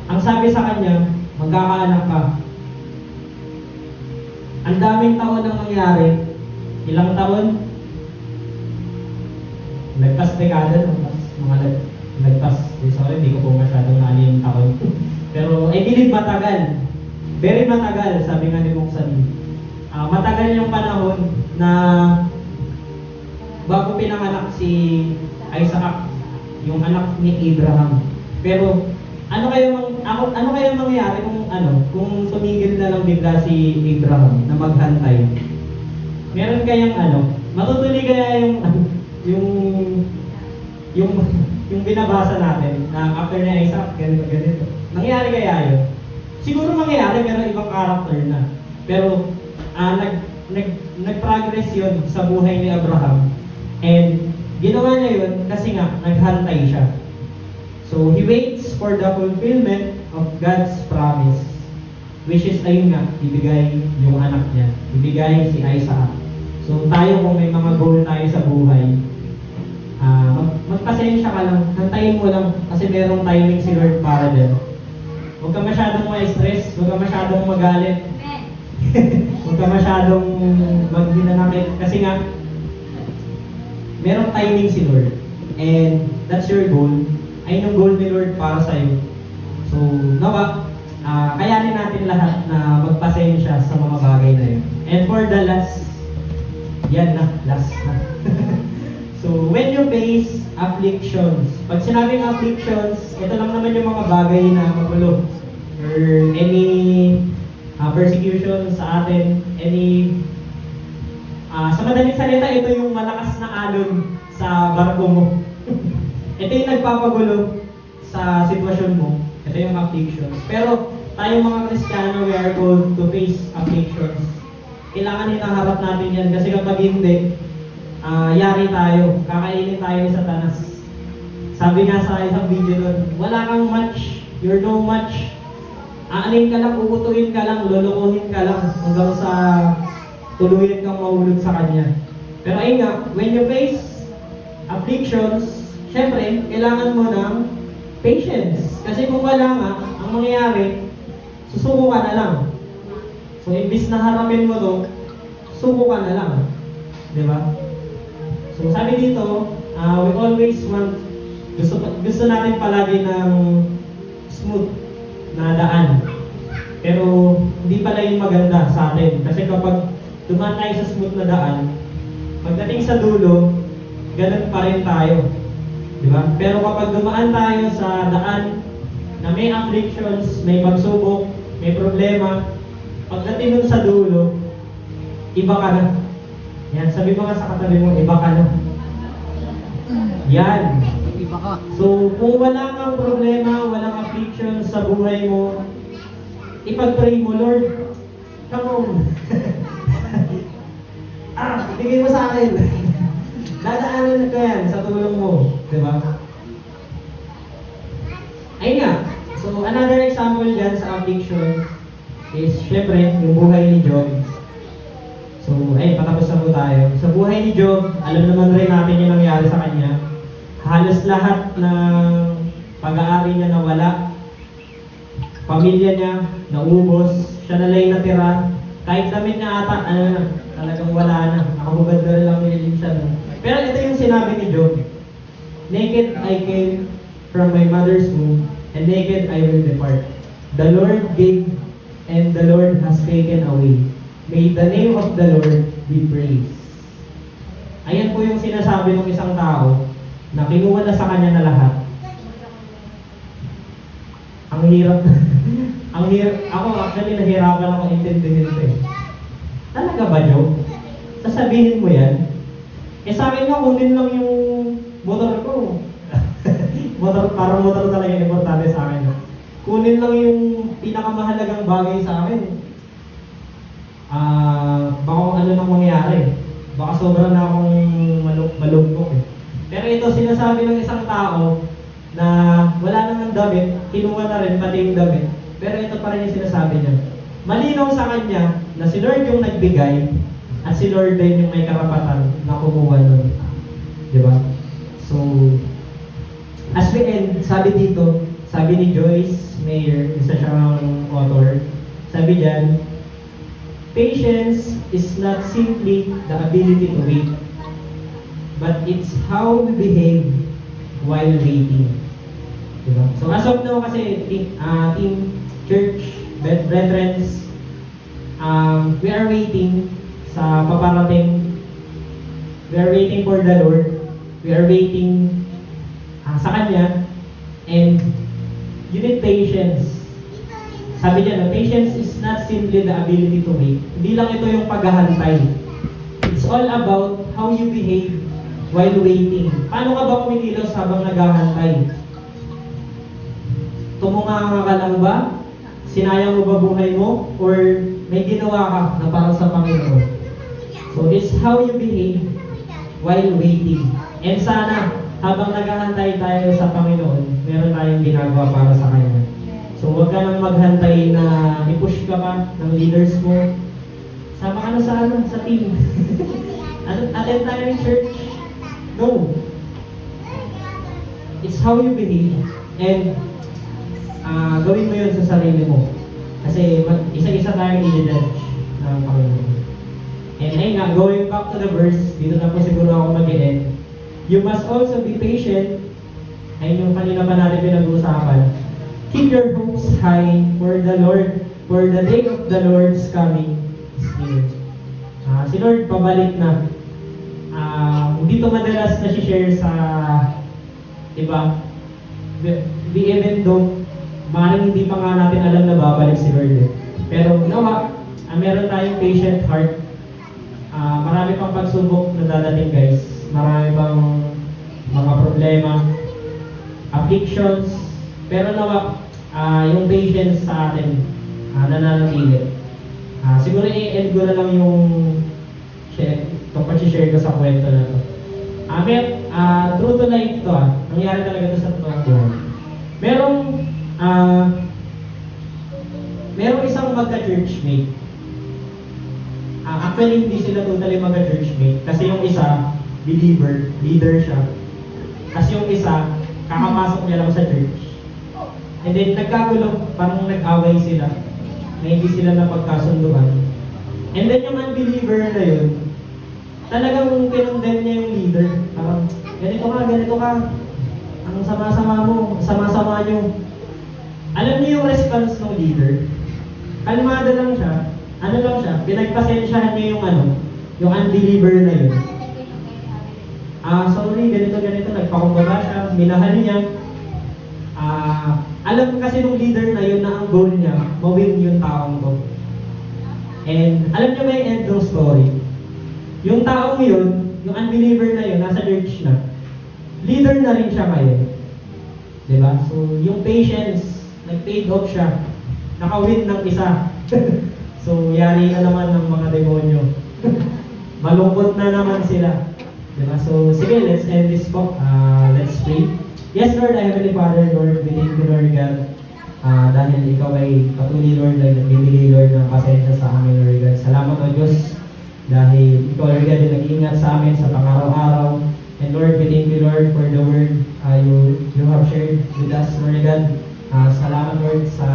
Ang sabi sa kanya, magkakaanak ka. Ang daming taon ang nangyari. Ilang taon? Nagpas dekada, mga nagpas. Sorry, hindi ko po masyadong naalala yung taon. Pero I believe matagal. Very matagal, sabi nga ni Mong Salim. Matagal yung panahon na bago pinanganak si Isaac, yung anak ni Abraham. Pero ano kaya mangyayari kung tumigil na lang bigla si Abraham na maghantay? Meron kayang matutuloy kaya yung binabasa natin na after ni Isaac, ganito. Nangyayari kaya yun? Siguro mangyayari, pero ibang character na. Pero nag-progress yun sa buhay ni Abraham. And ginawa niya yun kasi nga, naghantay siya. So, he waits for the fulfillment of God's promise, which is, ayun nga, ibigay yung anak niya. Ibigay si Isaac. So, tayo kung may mga goal tayo sa buhay, magpasensya ka lang, hantayin mo lang, kasi merong timing si Lord para din. Huwag ka masyadong ma-stress, huwag ka masyadong magalit. Huwag ka masyadong maghinanakit, kasi nga, merong timing si Lord. And that's your goal. Ayun yung goal ni Lord para sa'yo. So, nawa, kayanin natin lahat na magpasensya sa mga bagay na yun. And for the last, last na. So, when you face afflictions, pag sinabing afflictions, ito lang naman yung mga bagay na magulo. Or any persecution sa atin, sa madaling salita, ito yung malakas na alon sa barko mo. Ito yung nagpapagulo sa sitwasyon mo. Ito yung afflictions. Pero tayo mga Kristiyano, we are called to face afflictions. Kailangan hinaharap natin yan kasi kapag hindi, yari tayo, kakainin tayo ni Satanas. Sabi nga sa isang video nun, wala kang match, you're no match. Aanin ka lang, uutuin ka lang, lulukuhin ka lang hanggang sa tuluyan kang mahulog sa kanya. Pero ayun nga, when you face afflictions, syempre, kailangan mo ng patience. Kasi kung wala nga, ang mangyayari, susuko ka na lang. So, imbis na harapin mo to, suko ka na lang. Di ba? So, sabi dito, we always want, gusto natin palagi ng smooth na daan. Pero, hindi pala yung maganda sa atin. Kasi kapag dumaan tayo sa smooth na daan, pagdating sa dulo, ganun pa rin tayo. Diba? Pero kapag dumaan tayo sa daan na may afflictions, may pagsubok, may problema, pagdating nun sa dulo, iba ka na. Yan, sabi mo nga sa katabi mo, iba ka na. Yan. Iba ka. So, kung wala kang problema, walang afflictions sa buhay mo, ipag-pray mo, Lord, come on. Bigay mo sa akin. Dadaanan ko yan sa tulong mo. Diba? Ayun nga. So, another example dyan sa affliction is, syempre, yung buhay ni Job. So, patapos na po tayo. Sa buhay ni Job, alam naman rin natin yung nangyari sa kanya. Halos lahat ng pag-aari niya nawala. Pamilya niya, naubos. Siya na lang yung natira. Kahit damit niya ata, talagang wala na. Nakahubad na rin lang nililip siya. Pero ito yung sinabi ni Job. Naked I came from my mother's womb, and naked I will depart. The Lord gave, and the Lord has taken away. May the name of the Lord be praised. Ayan po yung sinasabi ng isang tao na kinuha na sa kanya na lahat. Ang hirap. Ako actually nahirapan ako intindihin ito eh. Talaga ba, Joe? Sasabihin mo yan? Eh sa akin nga, kunin lang yung motor ko. Parang motor talaga yung importante sa akin. Kunin lang yung pinakamahalagang bagay sa akin. Baka kung ano nang mangyari. Baka sobrang na akong malugkok eh. Pero ito, sinasabi ng isang tao na wala namang damit, kinuha na rin pati yung damit. Pero ito pa rin yung sinasabi niya. Malinaw sa kanya na si Lord yung nagbigay at si Lord din yung may karapatan na kumuha nun. Diba? So, as we end, sabi dito, sabi ni Joyce Meyer, isa siyang author, sabi diyan, patience is not simply the ability to wait, but it's how we behave while waiting. Diba? So as of now kasi, team church, brethren, we are waiting sa paparating. We are waiting for the Lord. We are waiting sa Kanya. And you need patience. Sabi niya, patience is not simply the ability to wait. Hindi lang ito yung paghahantay. It's all about how you behave while waiting. Paano ka ba kumikilos habang naghahantay? Tumunga ka lang ba? Sinayang mo ba buhay mo? Or may ginawa ka na para sa Panginoon? So it's how you behave while waiting. And sana, habang naghahantay tayo sa Panginoon, meron tayong ginagawa para sa Kanya. So huwag ka nang maghantay na i-push ka pa ng leaders mo. Sama ka na sa team. Attend tayo ng church. No. It's how you behave. And gawin mo yun sa sarili mo. Kasi isa-isa tayong i-judge ng Panginoon. And ayun nga, going back to the verse, dito na po siguro ako mag-end. You must also be patient. Ayun yung kanina pa natin pinag-uusapan. Keep your hopes high for the Lord, for the day of the Lord's coming is near. Si Lord pabalik na. Hindi to madalas na share sa iba. We even don't, maaaring hindi pa nga natin alam na babalik si Lord. Pero nawa, meron tayong patient heart. Marami pang pagsubok na dadating, guys. Marami pang mga problema, afflictions, pero nawa, yung patience sa atin, nananatili. Siguro i-end ko na lang yung pag-share ko sa kwento na to. True to life to, nangyari talaga to sa totoong buhay. Merong isang magka-churchmate. Actually, hindi sila totally magka-churchmate. Kasi yung isa, believer, leader siya. Kasi yung isa, kakapasok niya lang sa church. And then, nagkagulo, parang nag-away sila. Na hindi sila napagkasunduan. And then, yung unbeliever na yun, talagang kinondemn niya yung leader. Parang, ganito ka. Ang sama-sama nyo. Alam niyo yung response ng leader? Kalmado lang siya. Pinagpasensyahan niya yung unbeliever na yun. Sorry, ganito, nagpakumbaba siya, minahal niya. Alam kasi nung leader na yun na ang goal niya, mawin yung taong to. And alam niyo ba yung end ng story? Yung taong yun, yung unbeliever na yun, nasa church na. Leader na rin siya ngayon. Diba? So, yung patience, nag-paid off siya. Nakawin ng isa. So, yari na naman ng mga demonyo. Malungkot na naman sila. Diba? So, sige, let's end this talk. Let's pray. Yes, Lord, Heavenly Father, Lord, we thank you, Lord God. Dahil ikaw ay patuloy, Lord, ay nagbibigay, Lord, ng pasensya sa amin, Lord God. Salamat, O Diyos, dahil ikaw, Lord God, ay nag-iingat sa amin sa pang-araw-araw. And Lord, we thank you, Lord, for the word you have shared with us, Lord God. Salamat, Lord, sa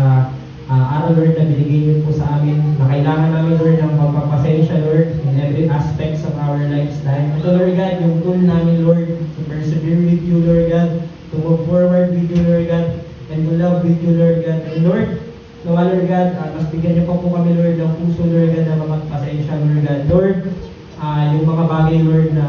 araw, Lord, na binigay niyo po sa amin, na kailangan namin, Lord, ng pagpapasensya, Lord, in every aspects of our lives. Dahil ito, Lord God, yung tool namin, Lord, to persevere with you, Lord God, to move forward with you, Lord God, and to love with you, Lord God. And Lord, Nawa, Lord God, mas bigyan niyo po kami, Lord, ng puso, Lord God, na mapagpasensya, Lord God. Lord, yung mga bagay, Lord, na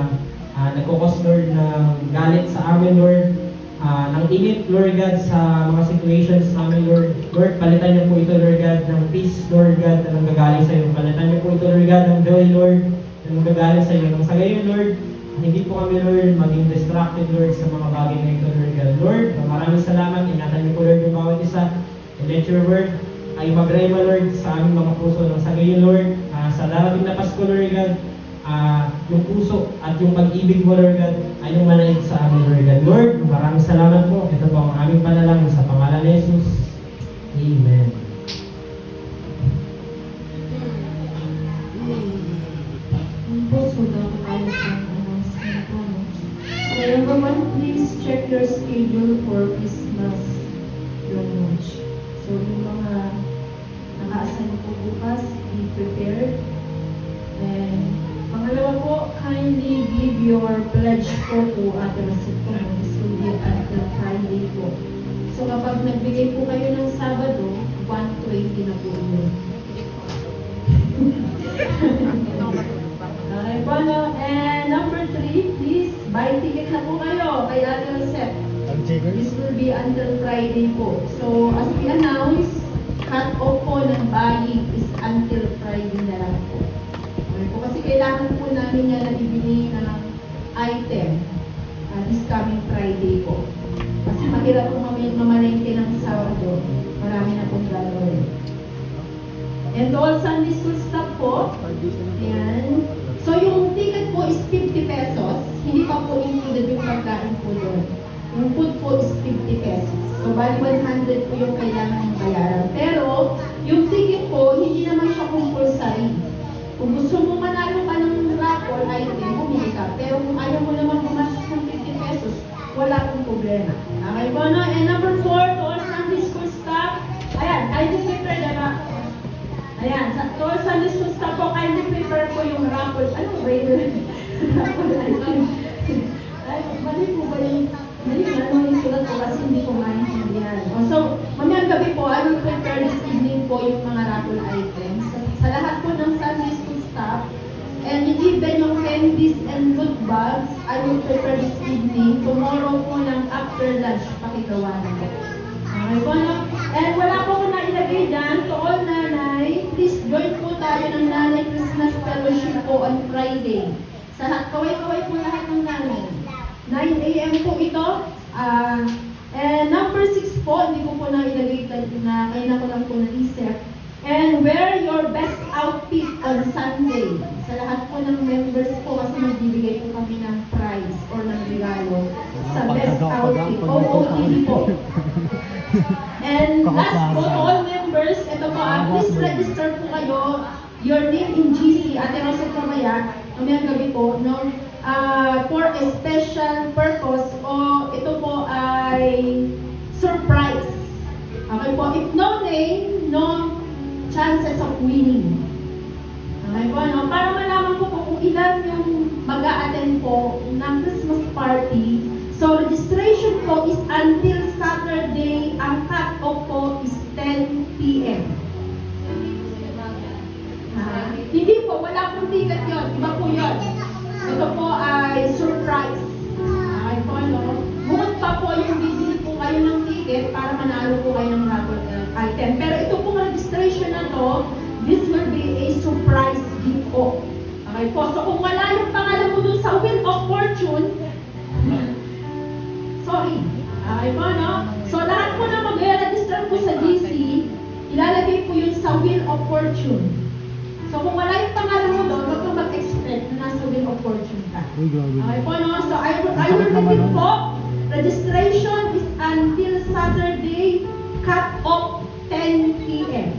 nagkukos, Lord, ng galit sa amin, Lord, ng init, Lord God, sa mga situations namin, Lord. Lord, palitan niyo po ito, Lord God, ng peace, Lord God, na nanggagaling sa iyo. Palitan niyo po ito, Lord God, ng joy, Lord, na nanggagaling sa iyo. Nang sa gayon, Lord, hindi po kami, Lord, maging distracted, Lord, sa mga bagay na ito, Lord God. Lord, maraming salamat. Ingatan niyo po, Lord, yung bawat isa. And let your word ay magrema, Lord, sa aming mga puso. Nang sa gayon, Lord, sa darating na Pasko, Lord God, yung puso at yung pag-ibig mo, Lord God, ay yung manaig sa amin, Lord God. Lord, maraming salamat po. Ito po ang aming panalangin sa pangalan ni Jesus. Amen. Ang puso daw tayo sa announcement po. So, number one, please check your schedule for Christmas yung launch. So, yung mga naka-assign po bukas, be prepared. And pangalawa po, kindly give your pledge po to Ate Masit po. This will be until Friday po. So, kapag nagbigay po kayo ng Sabado, 120 na po yun. Okay po, no? And number 3, please, buy ticket na po kayo kay Ate Rosette. This will be until Friday po. So, as we announce, cut-off po ng buying is until Friday na lang po. Okay po, kasi kailangan po namin yan na bibili ng item this coming Friday po. Kasi mahirap po mamalengke ng Sabado. Marami na pong gagawin. And all Sunday school staff po. Ayan. So yung ticket po is 50 pesos. Hindi pa po included yung pagkain po doon. Yung food po is 50 pesos. So bali 100 po yung kailangan ng bayaran. Pero yung ticket po, hindi naman siya compulsory. Kung gusto mo manalo ka ng raffle item, bumili ka. Pero kung ayaw mo naman pumasok ng 50 pesos, wala pong problema. Okay po, no? And number 4, to all Sunday school staff. Ayan, kindly prepare the raffle. Ayan, to all Sunday school staff po, kindly prepare po yung raffle. Anong raffle? Raffle item. Ay, mali po ba yung yung sulat po kasi hindi ko maintindihan. So, mamayang gabi po, I will prepare this evening po yung mga raffle items. Sa lahat po ng Sunday school staff, and even yung candies and good bags, I will prepare this evening. Tomorrow po ng after lunch, pakigawa na po. Okay po, no? And wala po ko na ilagay dyan. To all nanay, please join po tayo ng Nanay Christmas Fellowship po on Friday. Sa kaway-kaway po lahat ng nanay. 9 a.m. po ito. And number 6 po, hindi ko po na ilagay na kailan ko lang po na-reset. And wear your best outfit on Sunday. Sa lahat po ng members po, kasi magbibigay po kami ng prize or ng regalo sa best outfit. OOTD po. And last po, to all members, ito po, please register po kayo your name in GC, Ate Rosa Camaya, mamayang gabi po, no? For a special purpose o ito po ay surprise. Okay po, if no name, no chances of winning. Okay po, no? Para malaman po kung ilan yung mag-a-attend po ng Christmas party. So, registration po is until Saturday. Ang cut-off po is 10 p.m. Hindi po, wala pong ticket yun. Iba po yun. Ito po ay surprise. Okay po, no? Bukod pa po yung bibili po kayo ng ticket para manalo po kayo ng raffle item. Pero ito pong registration na to, this will be a surprise gift po. Okay po, so kung wala yung pangalan mo dun sa Wheel of Fortune, sorry. Okay po, no? So lahat po na mag-register po sa GC, ilalagay po yun sa Wheel of Fortune. So kung wala yung pangalan mo doon, huwag kang mag-expect na nasa Wheel of Fortune ka. Okay po, no? So I will repeat po, registration is until Saturday, cut off 10 p.m.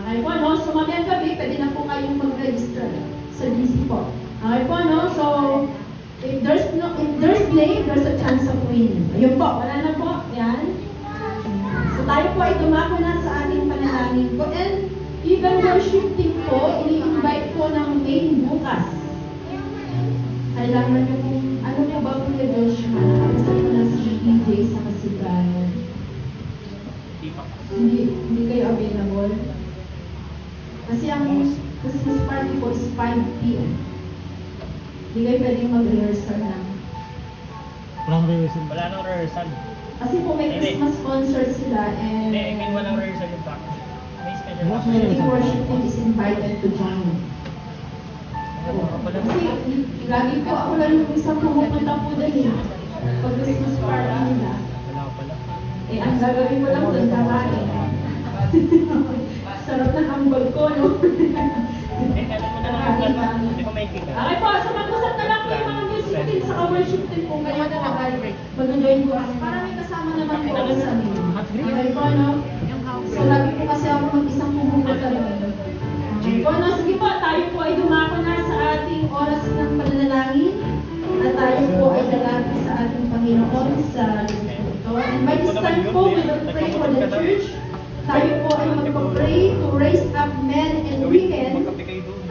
Okay po, no? So mamayang gabi, pwede na po kayong mag-register sa GC po. Okay po, no? So if there's name, there's a chance of winning. Ayun po, wala na po. Yan. So tayo po ay dumako na sa ating panalangin po. And even worshiping po, ini-invite po ng main bukas. Kailangan nyo kung ano po ba po yung Joshua? Nakapasal ko na si DJ sa kasigayan. Hindi available. Kasi ang Christmas party po is 5 p.m. Hindi kayo pwedeng mag-rehearsal na. Walang reason. Wala nang rehearsal. Kasi po may Christmas concert sila and Hindi, I mean walang rehearsal yung practice. May special Wala practice. the worship team is invited to join. Kasi lagi po ako lalo isang pumupunta po doon eh. Pag Christmas party nila. Wala ko pala. Eh, ang gagawin mo lang doon kakain. Sarap ng ambag ko, no? Eh, alam mo na lang, hindi ko may kika. Okay po, sumagusan na lang po yung mga music team sa worship team po kayo na mag-join po kasi para may kasama naman po ako sa amin. Okay po, no? So, lagi po kasi ako mag-isang pumupunta talaga. Okay po, no? Sige po, tayo po ay dumako na sa ating oras ng pananalangin at tayo po ay lalapit sa ating Panginoon sa lugar ito. And by this time po, we will pray for the church. Tayo po ay magpa-pray to raise up men and women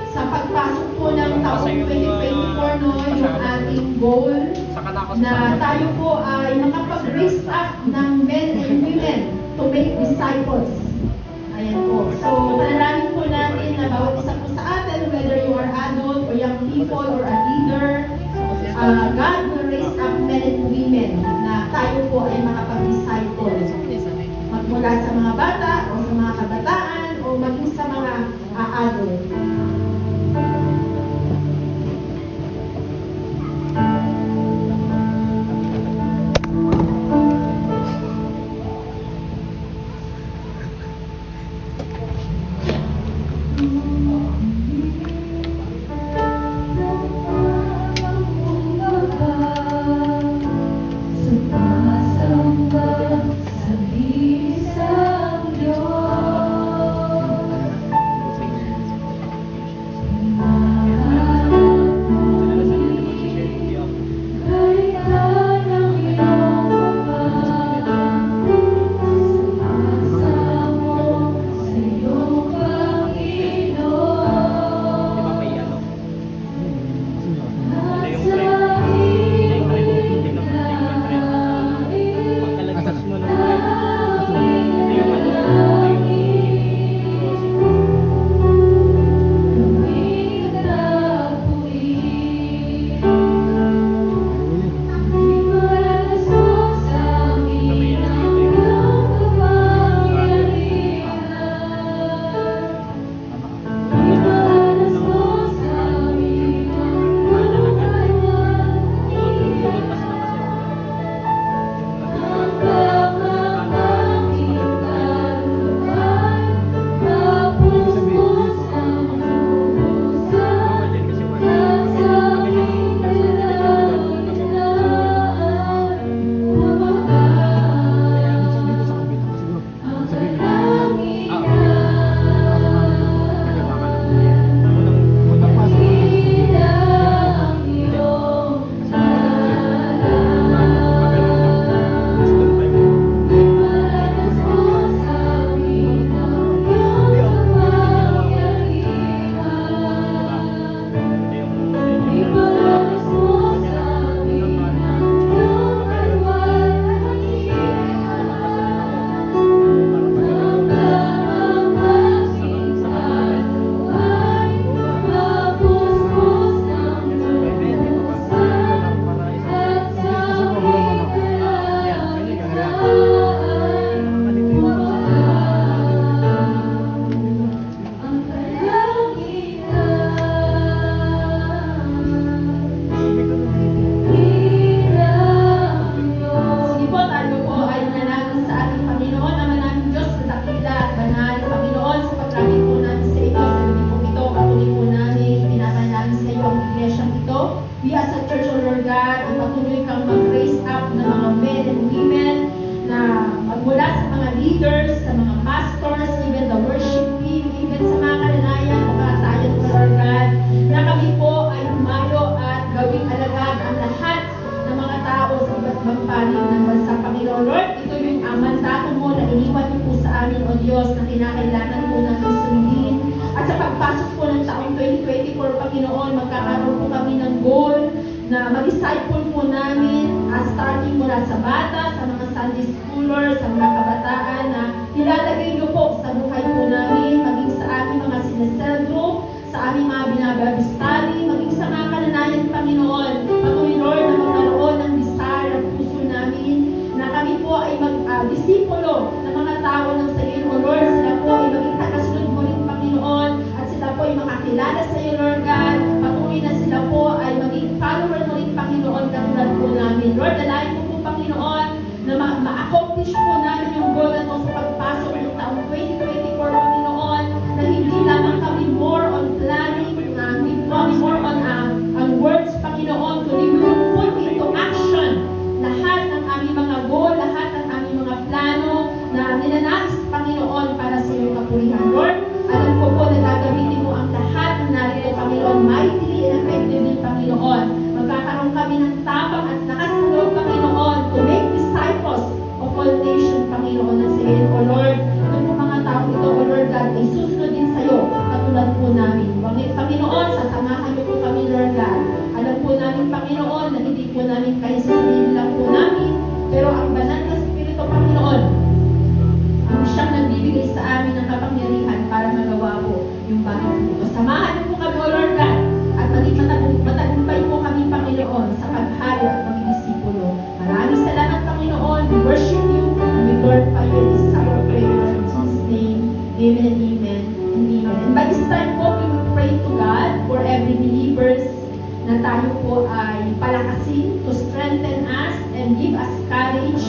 sa pagpasok po ng taong 2024, no, yung ating goal na tayo po ay makapag-raise up ng men and women to make disciples. Ayan po. So, panalangin po natin na bawat isa po sa atin, whether you are adult or young people or a leader, God will raise up men and women na tayo po ay makapag-disciple. Magmula sa mga bata o sa mga kabataan o maging sa mga adult. Sunday schoolers, sa mga kabataan na nilalagay niyo po sa buhay po namin. sinasel group, sa aming mga binababis study, maging sa mga kananayan, Panginoon. Patuloy, Lord, na magkaroon ng desire ng puso namin na kami po ay mag-disipulo ng mga tao ng sa iyo, O Lord. Sila po ay maging takasunod mo rin, Panginoon, at sila po ay makakilala sa iyo, Lord God. Patuloy na sila po ay maging follower mo rin, Panginoon, katulad po namin. Lord, dalayan ko po, Panginoon, na ma-accomplish po namin yung goal na ito sa pagpasok ng taong 2024, Panginoon, na hindi lamang kami more on planning, hindi kami more on words, Panginoon, kundi we will put into action lahat ng aming mga goal, lahat ng aming mga plano na ninanais, Panginoon, para sa iyong kapurihan. Lord, alam ko po na gagamitin mo ang lahat ng narito, Panginoon, mightily and effectively, Panginoon. Magkakaroon kami ng tapang at lakas ng loob, Panginoon, to make disciples of all nations, Panginoon, ng sa iyo. O Lord, ito po mga tao ito, O Lord God, ay susunod din sa iyo, katulad po namin. Panginoon, sasamahan niyo po kami, Lord God. Alam po namin, Panginoon, na hindi po namin kayo sa sarili lang po namin, pero ang banal na Espiritu, Panginoon, ang siyang nagbibigay sa amin ng kapangyarihan para magawa po yung bagay po. Samahan niyo po kami, O Lord God, at maging matagumpay po kami, Panginoon, sa paghayo at pagdisipulo. Maraming salamat, Panginoon. We worship you and we glorify you. This is our prayer in Jesus' name. Amen and amen and amen. And by this time po, we will pray to God for every believers na tayo po ay palakasin to strengthen us and give us courage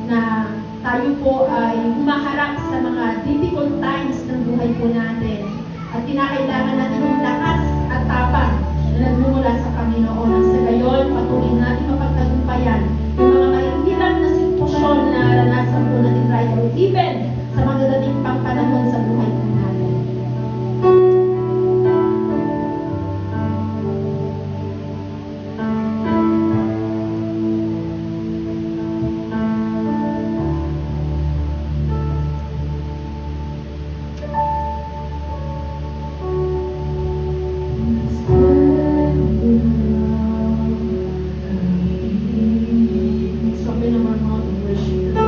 na tayo po ay humaharap sa mga difficult times ng buhay po natin. At kinakailangan natin ng lakas at tapang na nagmumula sa Panginoon. At sa gayon, patuloy natin mapagtagumpayan yung mga mahihirap na sitwasyon na naranasan po natin right now, even sa mga dating pang panahon sa buhay po natin. Let's open our mouth and worship the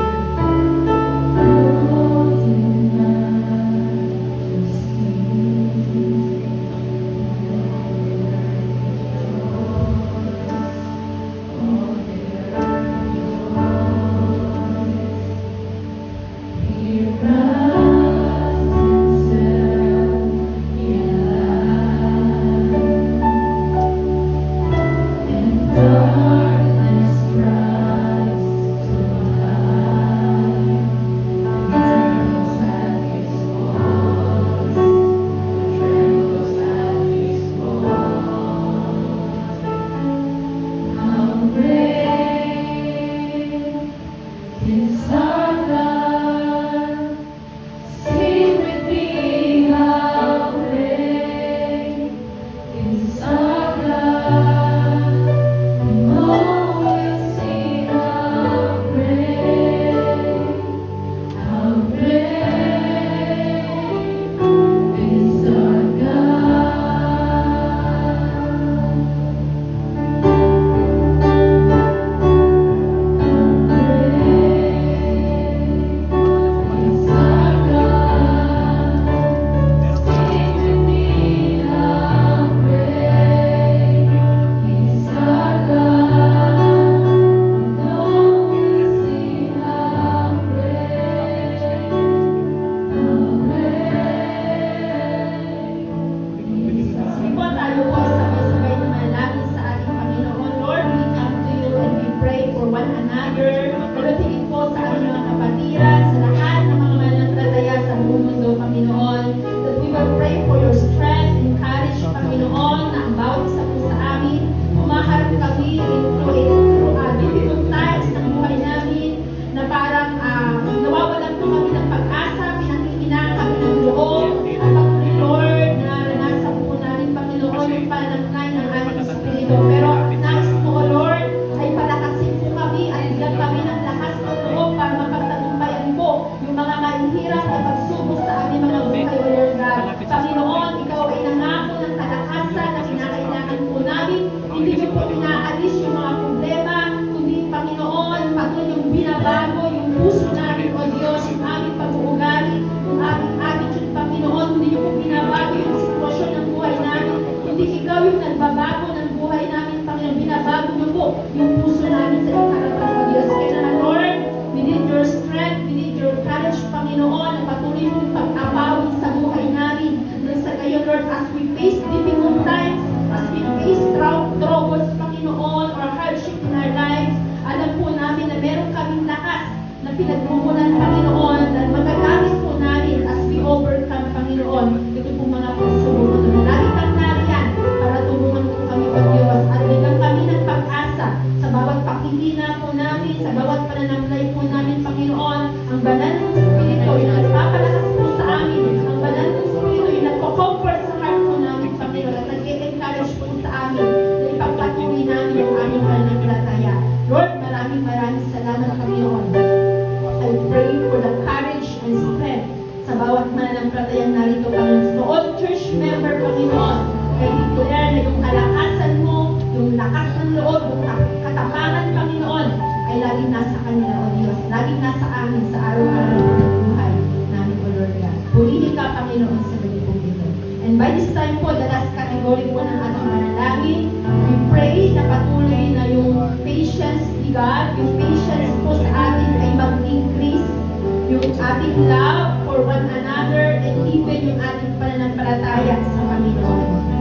binabago yung puso namin, O Diyos, yung aming pag-uugali, yung aming attitude, Panginoon, hindi yung binabago pinagmumulan, Panginoon, na magagamit po namin as we overcome, Panginoon, ito po mga pagsubok na lagi kang nariyan para tulungan po kami, O Diyos, at bigyan kami ng pag-asa sa bawat pakikina po namin, sa bawat pananamlay po namin, Panginoon, ang banal ng Espiritu, yung nagpapalakas po sa amin, ang banal ng Espiritu, yung nagko-comfort sa heart po namin, Panginoon, at nag-encourage po sa amin na ipagpatuloy namin yung aming pananampalataya. Lord, maraming salamat, Panginoon. I pray for the courage and strength sa bawat mananampalatayang narito, Panginoon. So all church member, Panginoon, I declare na yung kalakasan mo, yung lakas ng loob, yung katapangan, Panginoon, ay laging nasa kanila, O Diyos. Laging nasa amin sa araw-araw ng buhay namin, O Lord God. Purihin ka, Panginoon, sa ganitong ito. And by this time po, the last category po ng ating manalangin, we pray na patuloy na yung patience ni God, yung patience po sa atin ay mag-increase, yung ating love for one another, and even yung ating pananampalataya sa Panginoon.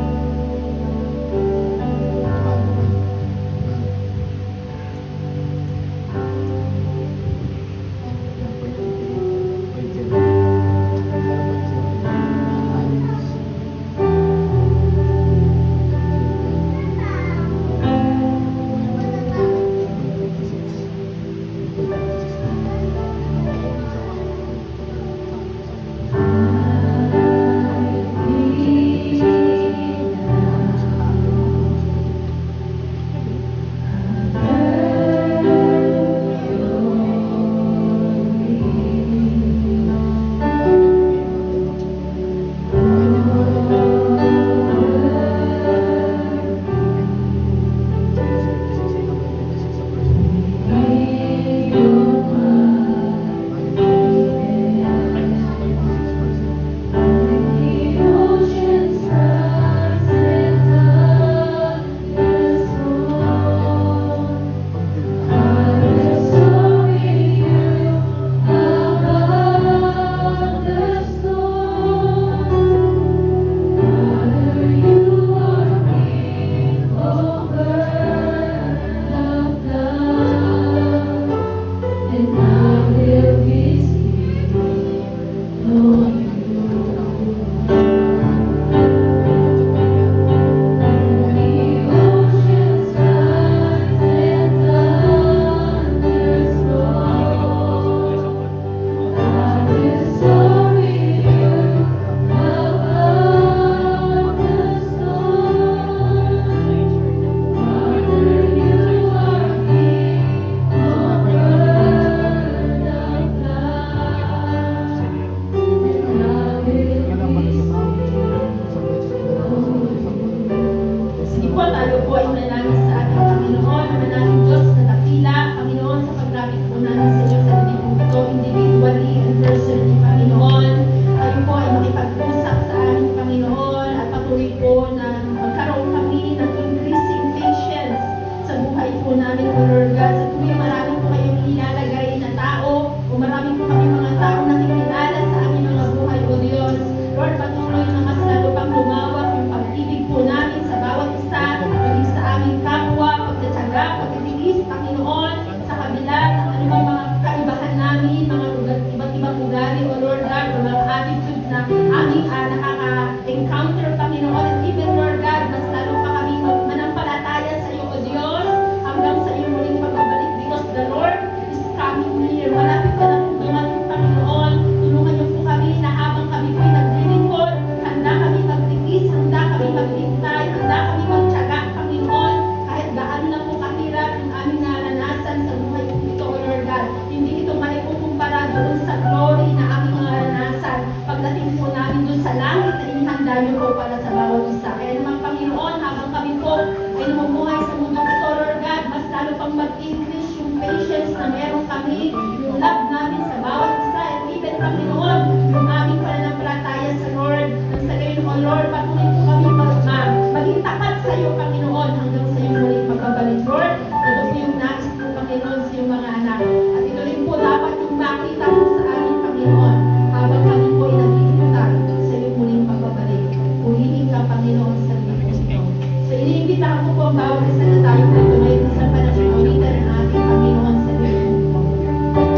bawat isa na tayo na tumayo sa pananampawitan ng ating Panginoon sa Panginoon.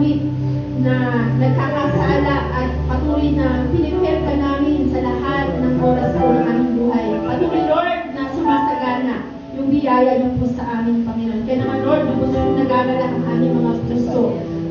muli na nagkakasala at patuloy na pinipil ka namin sa lahat ng oras po ng aming buhay. Patuloy, Lord, na sumasagana yung biyaya niyo po sa amin, Panginoon. Kaya naman, Lord, lubos po nagagalak ang aming mga puso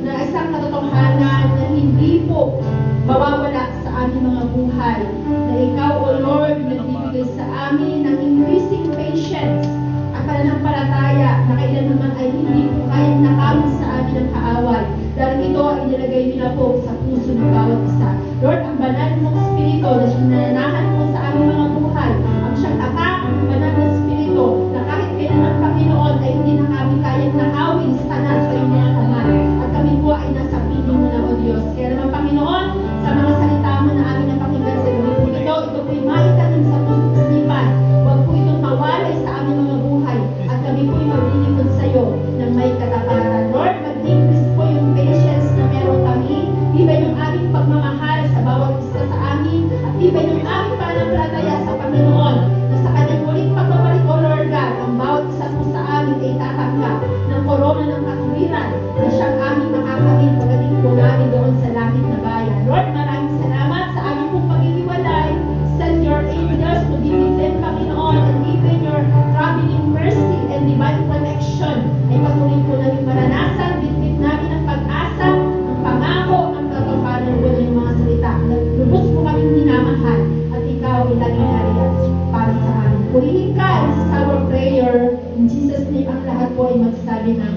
na isang katotohanan na hindi po mawawala sa aming mga buhay. Na ikaw, O Lord, nagbibigay sa amin ng increasing patience at pananampalataya na kailan naman ay hindi po kayang nakawin sa amin ang kaaway. Dahil ito ay inilagay nila po sa puso ng bawat isa. Lord, ang banal mong Espiritu na sinananahan mo sa aming mga buhay, ang siyang tatak ng banal na Espiritu na kahit kailan ang Panginoon ay hindi na kami kayang nakawin sa tanas sa iyong mga kamay. At kami po ay nasa piling mo na, O Diyos. Kaya naman, Panginoon, sa mga salita mo na aming napakinggan sa gabi po ito po'y maitanim sa puso't isipan. Huwag po itong mawalay sa aming mga buhay at kami po'y maglilingkod sa iyo ng may katapatan. Lord, mag-increase po yung patience na meron kami. Iba yung aming pagmamahal sa bawat isa sa amin at iba yung aming pananampalataya sa Panginoon na sa kanyang muling pagbabalik, O Lord God, ang bawat isa po sa amin ay tatanggap ng korona ng katwiran na siyang aming makakamit pagdating po namin doon sa langit na bayan. Lord, maraming salamat sa aming pong paghihiwalay. Send your angels to be with them, Panginoon, and even your traveling mercy and divine connection ay patuloy po namin maranasan. Bitbit namin ang pag-asa, ang pangako, ang katotohanan po ng mga salita. Lubos po kaming minamahal at ikaw ay laging nariyan para sa amin. Purihin ka, this is our prayer. In Jesus' name, ang lahat po ay magsabi ng